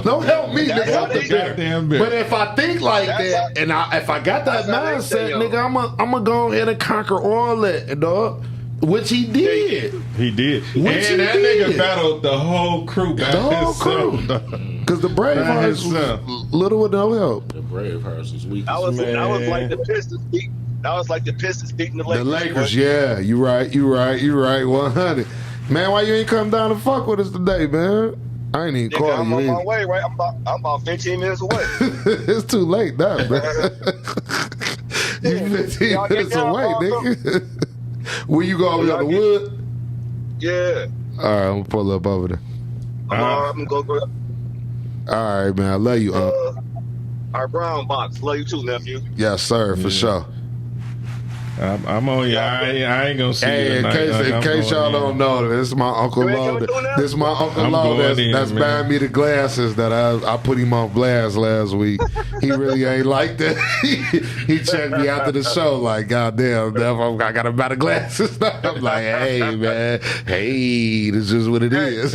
[SPEAKER 2] Don't help me. Nigga, help the bear. But if I think like that, and if I got that mindset, nigga, I'm gonna go ahead and conquer all that, dog. Which he did.
[SPEAKER 3] He did.
[SPEAKER 2] Which
[SPEAKER 3] and that nigga battled the whole crew by himself.
[SPEAKER 2] Because the Bravehearts was little with no help.
[SPEAKER 6] The Bravehearts was weak.
[SPEAKER 5] I was like the Pistons beat. That was like the Pistons beating the Lakers.
[SPEAKER 2] The Lakers, yeah. You right. 100. Man, why you ain't come down to fuck with us today, man? I ain't even call you.
[SPEAKER 5] I'm on my way, right? I'm about 15 minutes away.
[SPEAKER 2] It's too late now, man. You 15 minutes away, nigga. Where you go over on the wood?
[SPEAKER 5] Yeah.
[SPEAKER 2] All right, I'm gonna pull up over there.
[SPEAKER 5] I'm gonna go grab.
[SPEAKER 2] All right, man. I love you,
[SPEAKER 5] Our brown box. Love you too, nephew.
[SPEAKER 2] Yes, sir, for sure.
[SPEAKER 3] I'm on you. I ain't gonna see you.
[SPEAKER 2] In case y'all don't know, this is my Uncle Low. This is my Uncle Low that's buying me the glasses that I put him on blast last week. He really ain't like that. He checked me after the show like, goddamn, I gotta buy the glasses. I'm like, hey, man. Hey, this is what it is.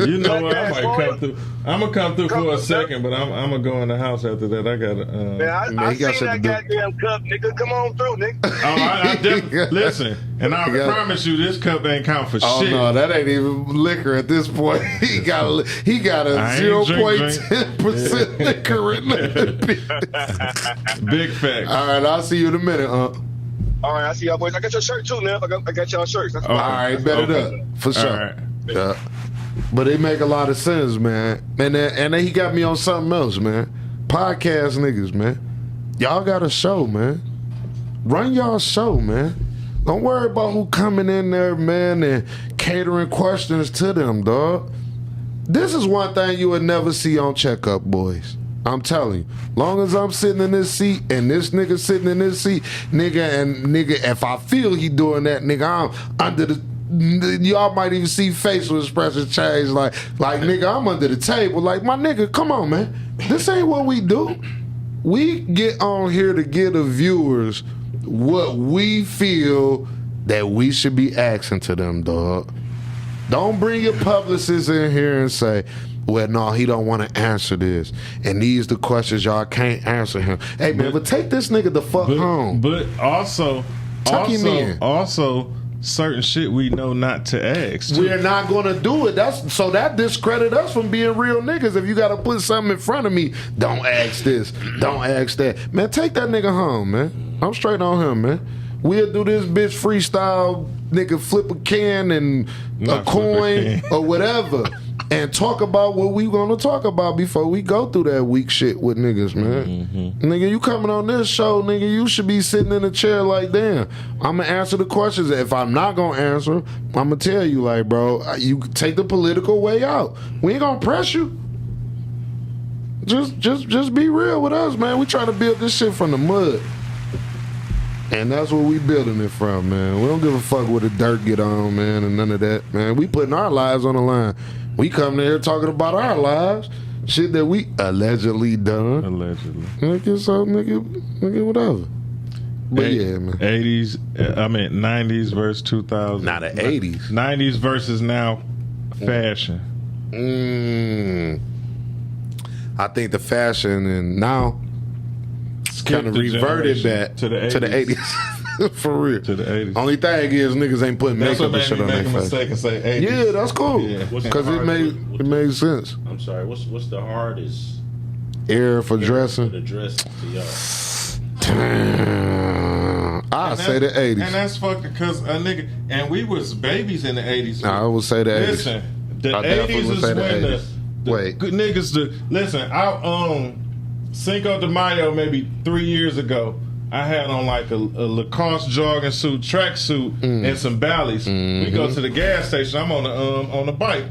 [SPEAKER 3] You know what? I might come through. I'm gonna come through for a second, but I'm gonna go in the house after that. I gotta.
[SPEAKER 5] Man, I seen that goddamn cup, nigga. Come on through, nigga.
[SPEAKER 3] I definitely listen, and I promise you, this cup ain't count for shit.
[SPEAKER 2] Oh no, that ain't even liquor at this point. He got a 0.10% liquor in it.
[SPEAKER 3] Big facts.
[SPEAKER 2] All right, I'll see you in a minute,
[SPEAKER 5] All right, I see y'all boys. I got your shirt too, man. I got y'all shirts. That's
[SPEAKER 2] all right, bet it up for sure.
[SPEAKER 3] Right.
[SPEAKER 2] Yeah. But it make a lot of sense, man. And then he got me on something else, man. Podcast niggas, man. Y'all got a show, man. Run y'all show, man. Don't worry about who coming in there, man, and catering questions to them, dog. This is one thing you would never see on Checkup Boys. I'm telling you. Long as I'm sitting in this seat and this nigga sitting in this seat, nigga, if I feel he doing that, nigga, I'm under the... Y'all might even see facial expressions change like nigga, I'm under the table. Like, my nigga, come on, man. This ain't what we do. We get on here to give the viewers what we feel that we should be asking to them, dog. Don't bring your publicist in here and say, well, no, he don't want to answer this. And these the questions y'all can't answer him. Hey, man, but take this nigga the fuck home.
[SPEAKER 3] But also, certain shit we know not to ask.
[SPEAKER 2] We're not gonna do it. That discredit us from being real niggas. If you gotta put something in front of me, don't ask this, don't ask that. Man, take that nigga home, man. I'm straight on him, man. We'll do this bitch freestyle, nigga, flip a can and a coin or whatever. And talk about what we gonna talk about before we go through that weak shit with niggas, man. Nigga, you coming on this show, nigga, you should be sitting in a chair like, damn, I'm gonna answer the questions. If I'm not gonna answer, I'm gonna tell you, like, bro, you take the political way out. We ain't gonna press you. Just be real with us, man. We trying to build this shit from the mud. And that's where we building it from, man. We don't give a fuck what the dirt get on, man, and none of that, man. We putting our lives on the line. We come here talking about our lives, shit that we allegedly done.
[SPEAKER 3] Allegedly.
[SPEAKER 2] Nigga, whatever. But yeah, man.
[SPEAKER 3] 90s versus 2000.
[SPEAKER 2] Not the 80s.
[SPEAKER 3] 90s versus now fashion.
[SPEAKER 2] I think the fashion and now kind of reverted back
[SPEAKER 3] to the
[SPEAKER 2] 80s. For real.
[SPEAKER 3] To the 80s.
[SPEAKER 2] Only thing is niggas ain't putting
[SPEAKER 3] That's
[SPEAKER 2] makeup
[SPEAKER 3] what
[SPEAKER 2] and shit
[SPEAKER 3] made
[SPEAKER 2] on
[SPEAKER 3] me
[SPEAKER 2] their
[SPEAKER 3] make a
[SPEAKER 2] face.
[SPEAKER 3] mistake and say 80s.
[SPEAKER 2] Yeah, that's cool.
[SPEAKER 3] Yeah.
[SPEAKER 2] Because it made sense.
[SPEAKER 4] I'm sorry. What's the hardest
[SPEAKER 2] Air for
[SPEAKER 4] for
[SPEAKER 2] dressing.
[SPEAKER 4] the dressing to y'all?
[SPEAKER 2] I say the 80s.
[SPEAKER 3] And that's fucking because a nigga, and we was babies in the 80s.
[SPEAKER 2] I would say the 80s.
[SPEAKER 3] Listen, the
[SPEAKER 2] I definitely
[SPEAKER 3] 80s
[SPEAKER 2] would
[SPEAKER 3] is
[SPEAKER 2] say the
[SPEAKER 3] when
[SPEAKER 2] 80s.
[SPEAKER 3] the
[SPEAKER 2] Wait.
[SPEAKER 3] good niggas, listen, I, Cinco de Mayo maybe 3 years ago, I had on like a Lacoste jogging suit, track suit, and some Bally's. We go to the gas station, I'm on the bike.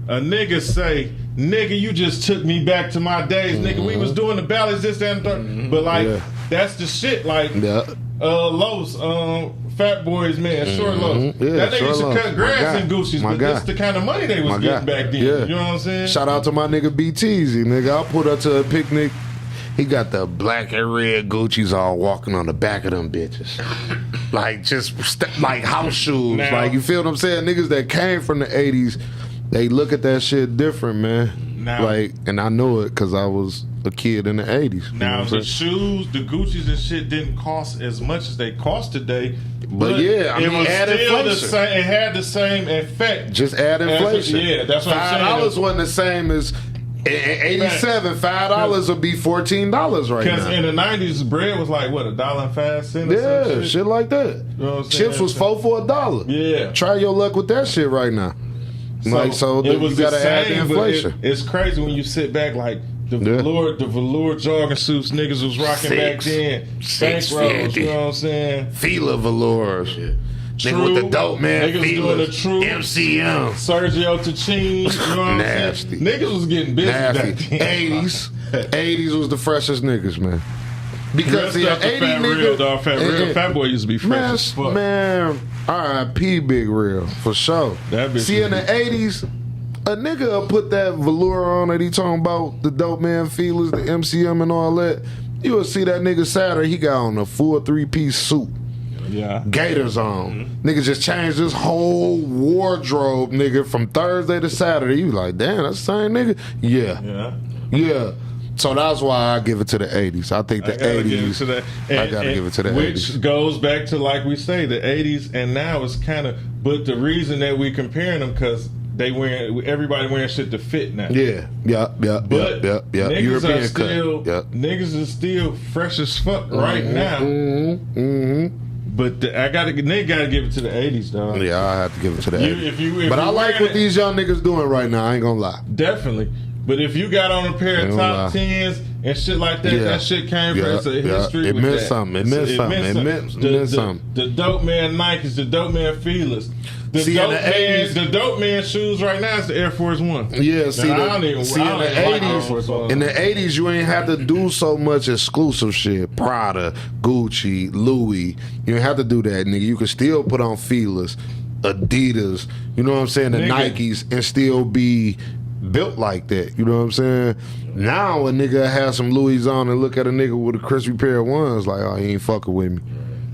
[SPEAKER 3] A nigga say, nigga, you just took me back to my days, nigga. We was doing the Bally's, this, that, and third. But like,
[SPEAKER 2] Yeah.
[SPEAKER 3] that's the shit. Like,
[SPEAKER 2] Yeah.
[SPEAKER 3] Los, Fat Boys, man, Short Los.
[SPEAKER 2] Yeah,
[SPEAKER 3] that nigga
[SPEAKER 2] Short
[SPEAKER 3] used to
[SPEAKER 2] Los.
[SPEAKER 3] cut grass
[SPEAKER 2] My
[SPEAKER 3] in
[SPEAKER 2] guy.
[SPEAKER 3] Gucci's,
[SPEAKER 2] My
[SPEAKER 3] but
[SPEAKER 2] guy.
[SPEAKER 3] that's the kind of money they was
[SPEAKER 2] My
[SPEAKER 3] getting
[SPEAKER 2] guy.
[SPEAKER 3] back then.
[SPEAKER 2] Yeah.
[SPEAKER 3] You know what I'm saying?
[SPEAKER 2] Shout out to my nigga BTZ, nigga. I pulled up to a picnic. He got the black and red Gucci's all walking on the back of them bitches. Like just like house shoes.
[SPEAKER 3] Now-
[SPEAKER 2] like you feel what I'm saying? Niggas that came from the 80s, they look at that shit different, man.
[SPEAKER 3] Now-
[SPEAKER 2] like, and I know it because I was a kid in the 80s. You know
[SPEAKER 3] Now
[SPEAKER 2] what
[SPEAKER 3] the
[SPEAKER 2] I'm saying?
[SPEAKER 3] shoes, the Gucci's and shit didn't cost as much as they cost today.
[SPEAKER 2] But yeah, I
[SPEAKER 3] it
[SPEAKER 2] mean,
[SPEAKER 3] was
[SPEAKER 2] add
[SPEAKER 3] still the
[SPEAKER 2] inflation.
[SPEAKER 3] same. It had the same effect.
[SPEAKER 2] Just add inflation.
[SPEAKER 3] Yeah, that's what I'm saying.
[SPEAKER 2] $5 wasn't the same as in 87. $5 would be $14 right
[SPEAKER 3] Because
[SPEAKER 2] now.
[SPEAKER 3] in the 90s, bread was like, what, $1.05?
[SPEAKER 2] Yeah,
[SPEAKER 3] Or some
[SPEAKER 2] shit like that.
[SPEAKER 3] You know what I'm saying?
[SPEAKER 2] Chips was 4 for $1.
[SPEAKER 3] Yeah.
[SPEAKER 2] Try your luck with that shit right now. So
[SPEAKER 3] it was
[SPEAKER 2] you gotta
[SPEAKER 3] the
[SPEAKER 2] add the
[SPEAKER 3] same, but
[SPEAKER 2] inflation.
[SPEAKER 3] it's crazy when you sit back like the
[SPEAKER 2] Yeah.
[SPEAKER 3] velour jogging suits niggas was rocking back then. Bank rolls, you know what I'm saying?
[SPEAKER 2] Fila velours. Nigga with the dope man.
[SPEAKER 3] Niggas doing the true
[SPEAKER 2] MCM.
[SPEAKER 3] Sergio Tachin, you know what I'm
[SPEAKER 2] Nasty.
[SPEAKER 3] saying? Niggas was getting busy
[SPEAKER 2] Nasty.
[SPEAKER 3] back then.
[SPEAKER 2] 80s was the freshest niggas, man. Because
[SPEAKER 3] Real
[SPEAKER 2] the
[SPEAKER 3] stuff to
[SPEAKER 2] 80
[SPEAKER 3] Fat
[SPEAKER 2] nigga,
[SPEAKER 3] Real, dog. Fat Boy used to be fresh
[SPEAKER 2] man,
[SPEAKER 3] as fuck.
[SPEAKER 2] man, R.I.P. Big Real for sure.
[SPEAKER 3] That bitch
[SPEAKER 2] See, in
[SPEAKER 3] was-
[SPEAKER 2] the 80s, a nigga will put that velour on that he talking about, the dope man feelers, the MCM and all that. You will see that nigga Saturday, he got on a full 3-piece suit.
[SPEAKER 3] Yeah.
[SPEAKER 2] Gators on. Nigga just changed his whole wardrobe, nigga, from Thursday to Saturday. You like, damn, that's the same nigga? Yeah.
[SPEAKER 3] Yeah.
[SPEAKER 2] Yeah. So that's why I give it to the 80s. I think the
[SPEAKER 3] I gotta give it
[SPEAKER 2] 80s.
[SPEAKER 3] to the,
[SPEAKER 2] I gotta give it to the
[SPEAKER 3] which
[SPEAKER 2] 80s.
[SPEAKER 3] goes back to, like we say, the 80s and now is kind of, but the reason that we comparing them because everybody wearing shit to fit now.
[SPEAKER 2] Yeah.
[SPEAKER 3] But niggas
[SPEAKER 2] European
[SPEAKER 3] are still
[SPEAKER 2] cut. Yeah.
[SPEAKER 3] niggas are still fresh as fuck right now. But nigga gotta give it to the 80s, dog.
[SPEAKER 2] Yeah, I have to give it to the 80s.
[SPEAKER 3] If
[SPEAKER 2] But
[SPEAKER 3] you
[SPEAKER 2] I like
[SPEAKER 3] wearing
[SPEAKER 2] what
[SPEAKER 3] it-
[SPEAKER 2] these young niggas doing right now. I ain't gonna lie.
[SPEAKER 3] Definitely. But if you got on a pair of
[SPEAKER 2] Ain't
[SPEAKER 3] top
[SPEAKER 2] gonna lie.
[SPEAKER 3] 10s and shit like that,
[SPEAKER 2] Yeah.
[SPEAKER 3] that shit came from it's a
[SPEAKER 2] Yeah.
[SPEAKER 3] history.
[SPEAKER 2] It
[SPEAKER 3] with
[SPEAKER 2] meant
[SPEAKER 3] that.
[SPEAKER 2] something. It meant something. It meant something.
[SPEAKER 3] The dope man Nikes, the dope man feelers. The
[SPEAKER 2] See, in
[SPEAKER 3] dope
[SPEAKER 2] the
[SPEAKER 3] man,
[SPEAKER 2] 80s
[SPEAKER 3] the dope man shoes right now is the Air Force One.
[SPEAKER 2] Yeah, see,
[SPEAKER 3] Now, I don't even
[SPEAKER 2] in
[SPEAKER 3] like
[SPEAKER 2] the
[SPEAKER 3] Air Force
[SPEAKER 2] 80s,
[SPEAKER 3] Ones.
[SPEAKER 2] in the 80s, you ain't have to do so much exclusive shit. Prada, Gucci, Louis. You ain't have to do that, nigga. You could still put on feelers, Adidas. You know what I'm saying? The
[SPEAKER 3] Nigga.
[SPEAKER 2] Nikes, and still be built like that. You know what I'm saying? Now a nigga has some Louis on and look at a nigga with a crispy pair of ones like, oh, he ain't fucking with me.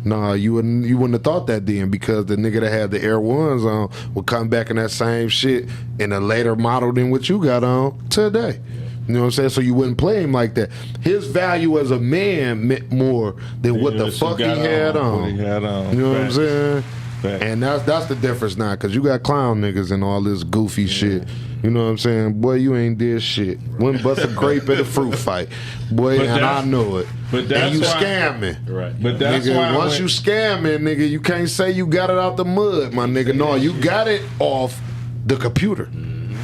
[SPEAKER 2] Nah, you wouldn't have thought that then because the nigga that had the Air Ones on would come back in that same shit in a later model than what you got on today. You know what I'm saying? So you wouldn't play him like that. His value as a man meant more than what the
[SPEAKER 3] what you
[SPEAKER 2] fuck he
[SPEAKER 3] got
[SPEAKER 2] had on.
[SPEAKER 3] what he had on.
[SPEAKER 2] You know what I'm
[SPEAKER 3] Facts.
[SPEAKER 2] saying?
[SPEAKER 3] Facts.
[SPEAKER 2] And that's the difference now, because you got clown niggas and all this goofy shit. You know what I'm saying? Boy, you ain't did shit. Wouldn't bust a grape at a fruit fight. Boy,
[SPEAKER 3] But
[SPEAKER 2] and I
[SPEAKER 3] that's-
[SPEAKER 2] know it.
[SPEAKER 3] but that's
[SPEAKER 2] and you
[SPEAKER 3] why-
[SPEAKER 2] scamming.
[SPEAKER 4] Right.
[SPEAKER 3] But that's
[SPEAKER 2] Nigga,
[SPEAKER 3] why
[SPEAKER 2] once you scamming, nigga, you can't say you got it out the mud, my nigga. No, you got it off the computer.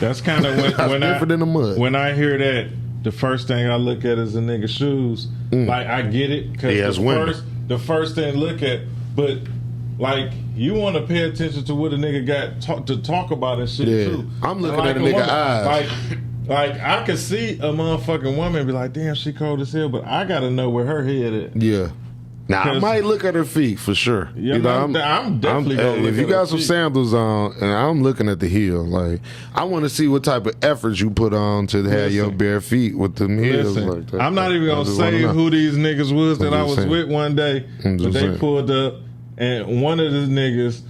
[SPEAKER 3] that's kind of
[SPEAKER 2] That's
[SPEAKER 3] when
[SPEAKER 2] different than the mud.
[SPEAKER 3] When I hear that, the first thing I look at is a nigga shoes. Like I get it because
[SPEAKER 2] He has women.
[SPEAKER 3] the first thing to look at, but like you want to pay attention to what a nigga got to talk about and shit
[SPEAKER 2] Yeah.
[SPEAKER 3] too.
[SPEAKER 2] I'm looking
[SPEAKER 3] Like
[SPEAKER 2] at a
[SPEAKER 3] a
[SPEAKER 2] nigga
[SPEAKER 3] woman,
[SPEAKER 2] eyes.
[SPEAKER 3] Like I could see a motherfucking woman and be like, damn, she cold as hell, but I gotta know where her head at.
[SPEAKER 2] Yeah. Now I might look at her feet for sure.
[SPEAKER 3] Yeah, I'm definitely gonna look
[SPEAKER 2] if you
[SPEAKER 3] at
[SPEAKER 2] got
[SPEAKER 3] her
[SPEAKER 2] some
[SPEAKER 3] feet.
[SPEAKER 2] sandals on, and I'm looking at the heel, like I want to see what type of effort you put on to have your bare feet with them heels.
[SPEAKER 3] Listen,
[SPEAKER 2] like that.
[SPEAKER 3] I'm not even
[SPEAKER 2] I
[SPEAKER 3] gonna
[SPEAKER 2] just
[SPEAKER 3] say
[SPEAKER 2] wanna know.
[SPEAKER 3] who these niggas was that
[SPEAKER 2] I'm
[SPEAKER 3] I
[SPEAKER 2] just
[SPEAKER 3] was
[SPEAKER 2] saying.
[SPEAKER 3] with one day,
[SPEAKER 2] I'm
[SPEAKER 3] but
[SPEAKER 2] just
[SPEAKER 3] they
[SPEAKER 2] saying.
[SPEAKER 3] pulled up, and one of the niggas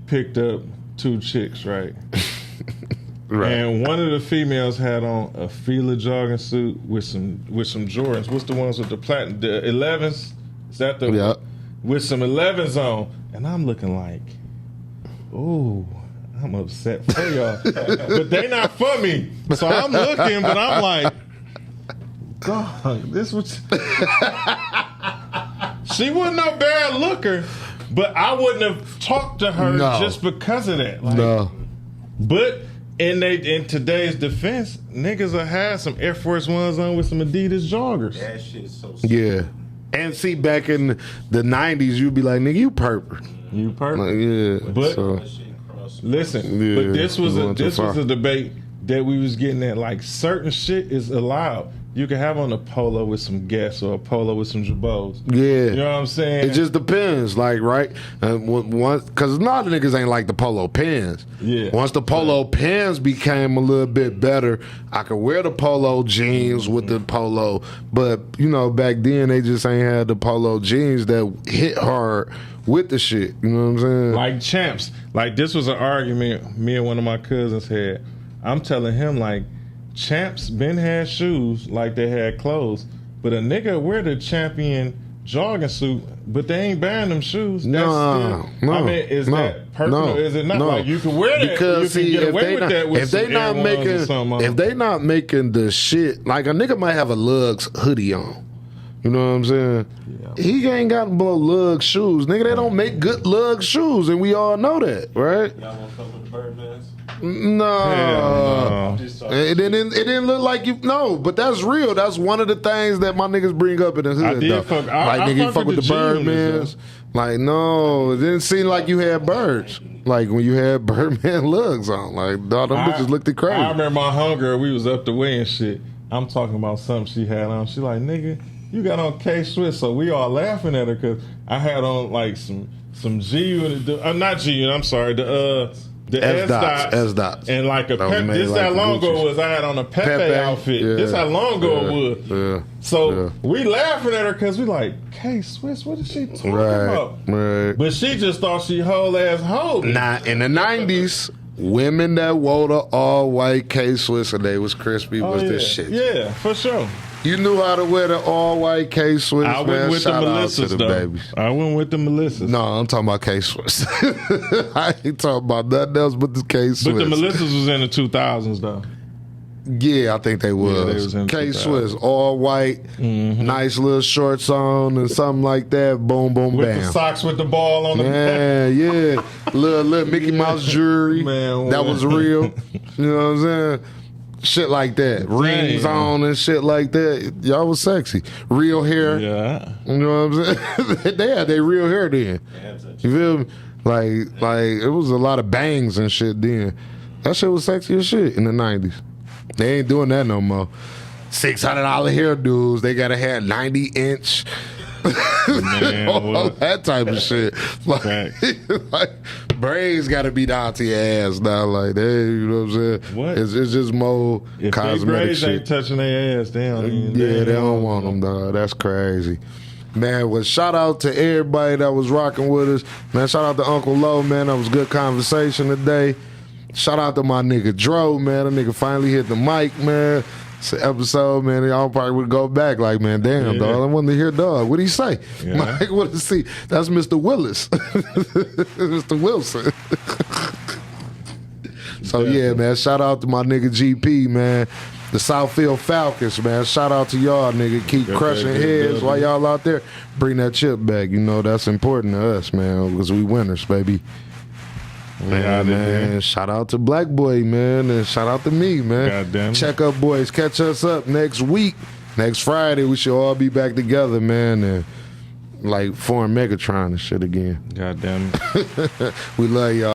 [SPEAKER 3] picked up 2 chicks, right?
[SPEAKER 2] Right.
[SPEAKER 3] And one of the females had on a Fila jogging suit with some Jordans. What's the ones with the platinum? The 11s? Is that the
[SPEAKER 2] Yeah.
[SPEAKER 3] with some 11s on? And I'm looking like, ooh, I'm upset for y'all, but they not for me. So I'm looking, but I'm like, dog, this was. She wasn't no bad looker, but I wouldn't have talked to her
[SPEAKER 2] No.
[SPEAKER 3] just because of that. Like,
[SPEAKER 2] No.
[SPEAKER 3] but in today's defense, niggas have had some Air Force Ones on with some Adidas joggers.
[SPEAKER 4] That shit's so
[SPEAKER 2] Yeah. And see, back in the 90s, you'd be like, nigga, you purple.
[SPEAKER 3] You perfect.
[SPEAKER 2] Like, yeah.
[SPEAKER 3] But-
[SPEAKER 2] so,
[SPEAKER 4] that shit cross.
[SPEAKER 3] Listen,
[SPEAKER 2] Yeah,
[SPEAKER 3] but this was
[SPEAKER 2] going too
[SPEAKER 3] a
[SPEAKER 2] far.
[SPEAKER 3] debate that we was getting at. Like certain shit is allowed. You can have on a polo with some Guess or a polo with some Jabos.
[SPEAKER 2] yeah.
[SPEAKER 3] You know what I'm saying?
[SPEAKER 2] It just depends, like, right? Because a lot of niggas ain't like the polo pants.
[SPEAKER 3] Yeah.
[SPEAKER 2] Once the polo pants became a little bit better, I could wear the polo jeans with the polo. But, you know, back then they just ain't had the polo jeans that hit hard with the shit. You know what I'm saying?
[SPEAKER 3] like champs. Like this was an argument me and one of my cousins had. I'm telling him like champs been had shoes like they had clothes, but a nigga wear the champion jogging suit, but they ain't buying them shoes. That's
[SPEAKER 2] No,
[SPEAKER 3] still,
[SPEAKER 2] no,
[SPEAKER 3] I mean, is
[SPEAKER 2] no,
[SPEAKER 3] that personal?
[SPEAKER 2] no,
[SPEAKER 3] Is it not?
[SPEAKER 2] no.
[SPEAKER 3] Like you can wear that.
[SPEAKER 2] Because
[SPEAKER 3] you
[SPEAKER 2] see,
[SPEAKER 3] can get
[SPEAKER 2] if
[SPEAKER 3] away
[SPEAKER 2] they
[SPEAKER 3] with
[SPEAKER 2] not,
[SPEAKER 3] that with
[SPEAKER 2] if they
[SPEAKER 3] some
[SPEAKER 2] not
[SPEAKER 3] Air
[SPEAKER 2] making,
[SPEAKER 3] Ones or something on.
[SPEAKER 2] if they not making the shit, like a nigga might have a Lugs hoodie on. You know what I'm saying?
[SPEAKER 3] Yeah.
[SPEAKER 2] He ain't got no Lug shoes. Nigga, they don't make good Lug shoes, and we all know that, right?
[SPEAKER 4] Y'all want to fuck with the Birdmans?
[SPEAKER 2] No.
[SPEAKER 3] Hell no.
[SPEAKER 4] Just
[SPEAKER 2] It didn't look like you. No, but that's real. That's one of the things that my niggas bring up in the hood.
[SPEAKER 3] I did
[SPEAKER 2] though.
[SPEAKER 3] fuck-
[SPEAKER 2] like
[SPEAKER 3] I
[SPEAKER 2] nigga, you
[SPEAKER 3] fuck
[SPEAKER 2] fuck with
[SPEAKER 3] with
[SPEAKER 2] the
[SPEAKER 3] the
[SPEAKER 2] Birdmans. Like no, it didn't seem like you had birds. Like when you had Birdman lugs on. Like all them bitches looked crazy.
[SPEAKER 3] I remember my homegirl, we was up the way and shit. I'm talking about something she had on. She like, nigga, you got on K-Swiss. So we all laughing at her because I had on like some GU, not GU, I'm sorry, the S-Dots. And like a
[SPEAKER 2] That was
[SPEAKER 3] Pepe,
[SPEAKER 2] made
[SPEAKER 3] this
[SPEAKER 2] like
[SPEAKER 3] how
[SPEAKER 2] the
[SPEAKER 3] long ago
[SPEAKER 2] Gucci's.
[SPEAKER 3] it was. I had on a Pepe,
[SPEAKER 2] Pepe,
[SPEAKER 3] outfit.
[SPEAKER 2] yeah,
[SPEAKER 3] This how long ago
[SPEAKER 2] yeah,
[SPEAKER 3] it was.
[SPEAKER 2] yeah,
[SPEAKER 3] So
[SPEAKER 2] yeah.
[SPEAKER 3] we laughing at her because we like, K-Swiss, what is she talking
[SPEAKER 2] Right,
[SPEAKER 3] about?
[SPEAKER 2] right.
[SPEAKER 3] But she just thought she whole ass hoe.
[SPEAKER 2] Nah, in the 90s, women that wore the all white K-Swiss and they was crispy was
[SPEAKER 3] yeah.
[SPEAKER 2] the shit.
[SPEAKER 3] Yeah, for sure.
[SPEAKER 2] You knew how to wear the all white K-Swiss,
[SPEAKER 3] I
[SPEAKER 2] man.
[SPEAKER 3] went with the
[SPEAKER 2] Shout out to
[SPEAKER 3] Melissas,
[SPEAKER 2] the
[SPEAKER 3] though.
[SPEAKER 2] babies.
[SPEAKER 3] I went with the Melissas.
[SPEAKER 2] No, I'm talking about K-Swiss. I ain't talking about nothing else but the K-Swiss.
[SPEAKER 3] But the Melissas was in the 2000s, though.
[SPEAKER 2] Yeah, I think they was.
[SPEAKER 3] they was in
[SPEAKER 2] K-Swiss, all white, nice little shorts on and something like that. Boom, boom,
[SPEAKER 3] With
[SPEAKER 2] bam.
[SPEAKER 3] the socks with the ball on the back.
[SPEAKER 2] Yeah, yeah. Little Mickey Mouse jewelry.
[SPEAKER 3] Man,
[SPEAKER 2] that
[SPEAKER 3] what?
[SPEAKER 2] was real. You know what I'm saying? Shit like that. Rings on and shit like that. Y'all was sexy. Real hair.
[SPEAKER 3] Yeah.
[SPEAKER 2] You know what I'm saying? They had their real hair then. You feel me? Like it was a lot of bangs and shit then. That shit was sexy as shit in the 90s. They ain't doing that no more. $600 hairdos. They gotta have 90-inch.
[SPEAKER 3] Man,
[SPEAKER 2] all
[SPEAKER 3] what?
[SPEAKER 2] that type of shit. Like,
[SPEAKER 3] Facts.
[SPEAKER 2] like braids got to be down to your ass now. Like, hey, you know what I'm saying?
[SPEAKER 3] What?
[SPEAKER 2] It's just more
[SPEAKER 3] If they
[SPEAKER 2] cosmetic
[SPEAKER 3] braids
[SPEAKER 2] shit.
[SPEAKER 3] ain't touching their ass, they don't even,
[SPEAKER 2] Yeah, they don't want them, dog. That's crazy. Man, well, shout out to everybody that was rocking with us. Man, shout out to Uncle Low, man. That was good conversation today. Shout out to my nigga Dro, man. That nigga finally hit the mic, man. It's an episode, man. Y'all probably would go back like, man, damn,
[SPEAKER 3] Yeah.
[SPEAKER 2] dog. I wanted to hear dog. What'd he say?
[SPEAKER 3] Yeah.
[SPEAKER 2] Mike, what did he see? That's Mr. Willis. Mr. Wilson. So, yeah, man, shout out to my nigga GP, man. The Southfield Falcons, man. Shout out to y'all, nigga. Keep
[SPEAKER 3] Got
[SPEAKER 2] crushing
[SPEAKER 3] that
[SPEAKER 2] heads
[SPEAKER 3] good
[SPEAKER 2] while y'all out there. Bring that chip back. You know, that's important to us, man, because we winners, baby.
[SPEAKER 3] Yeah,
[SPEAKER 2] Man, shout out to Black Boy, man, and shout out to me, man.
[SPEAKER 3] Goddamn it.
[SPEAKER 2] Check up, boys. Catch us up next week. Next Friday, we should all be back together, man, and like form Megatron and shit again.
[SPEAKER 3] God damn it.
[SPEAKER 2] We love y'all.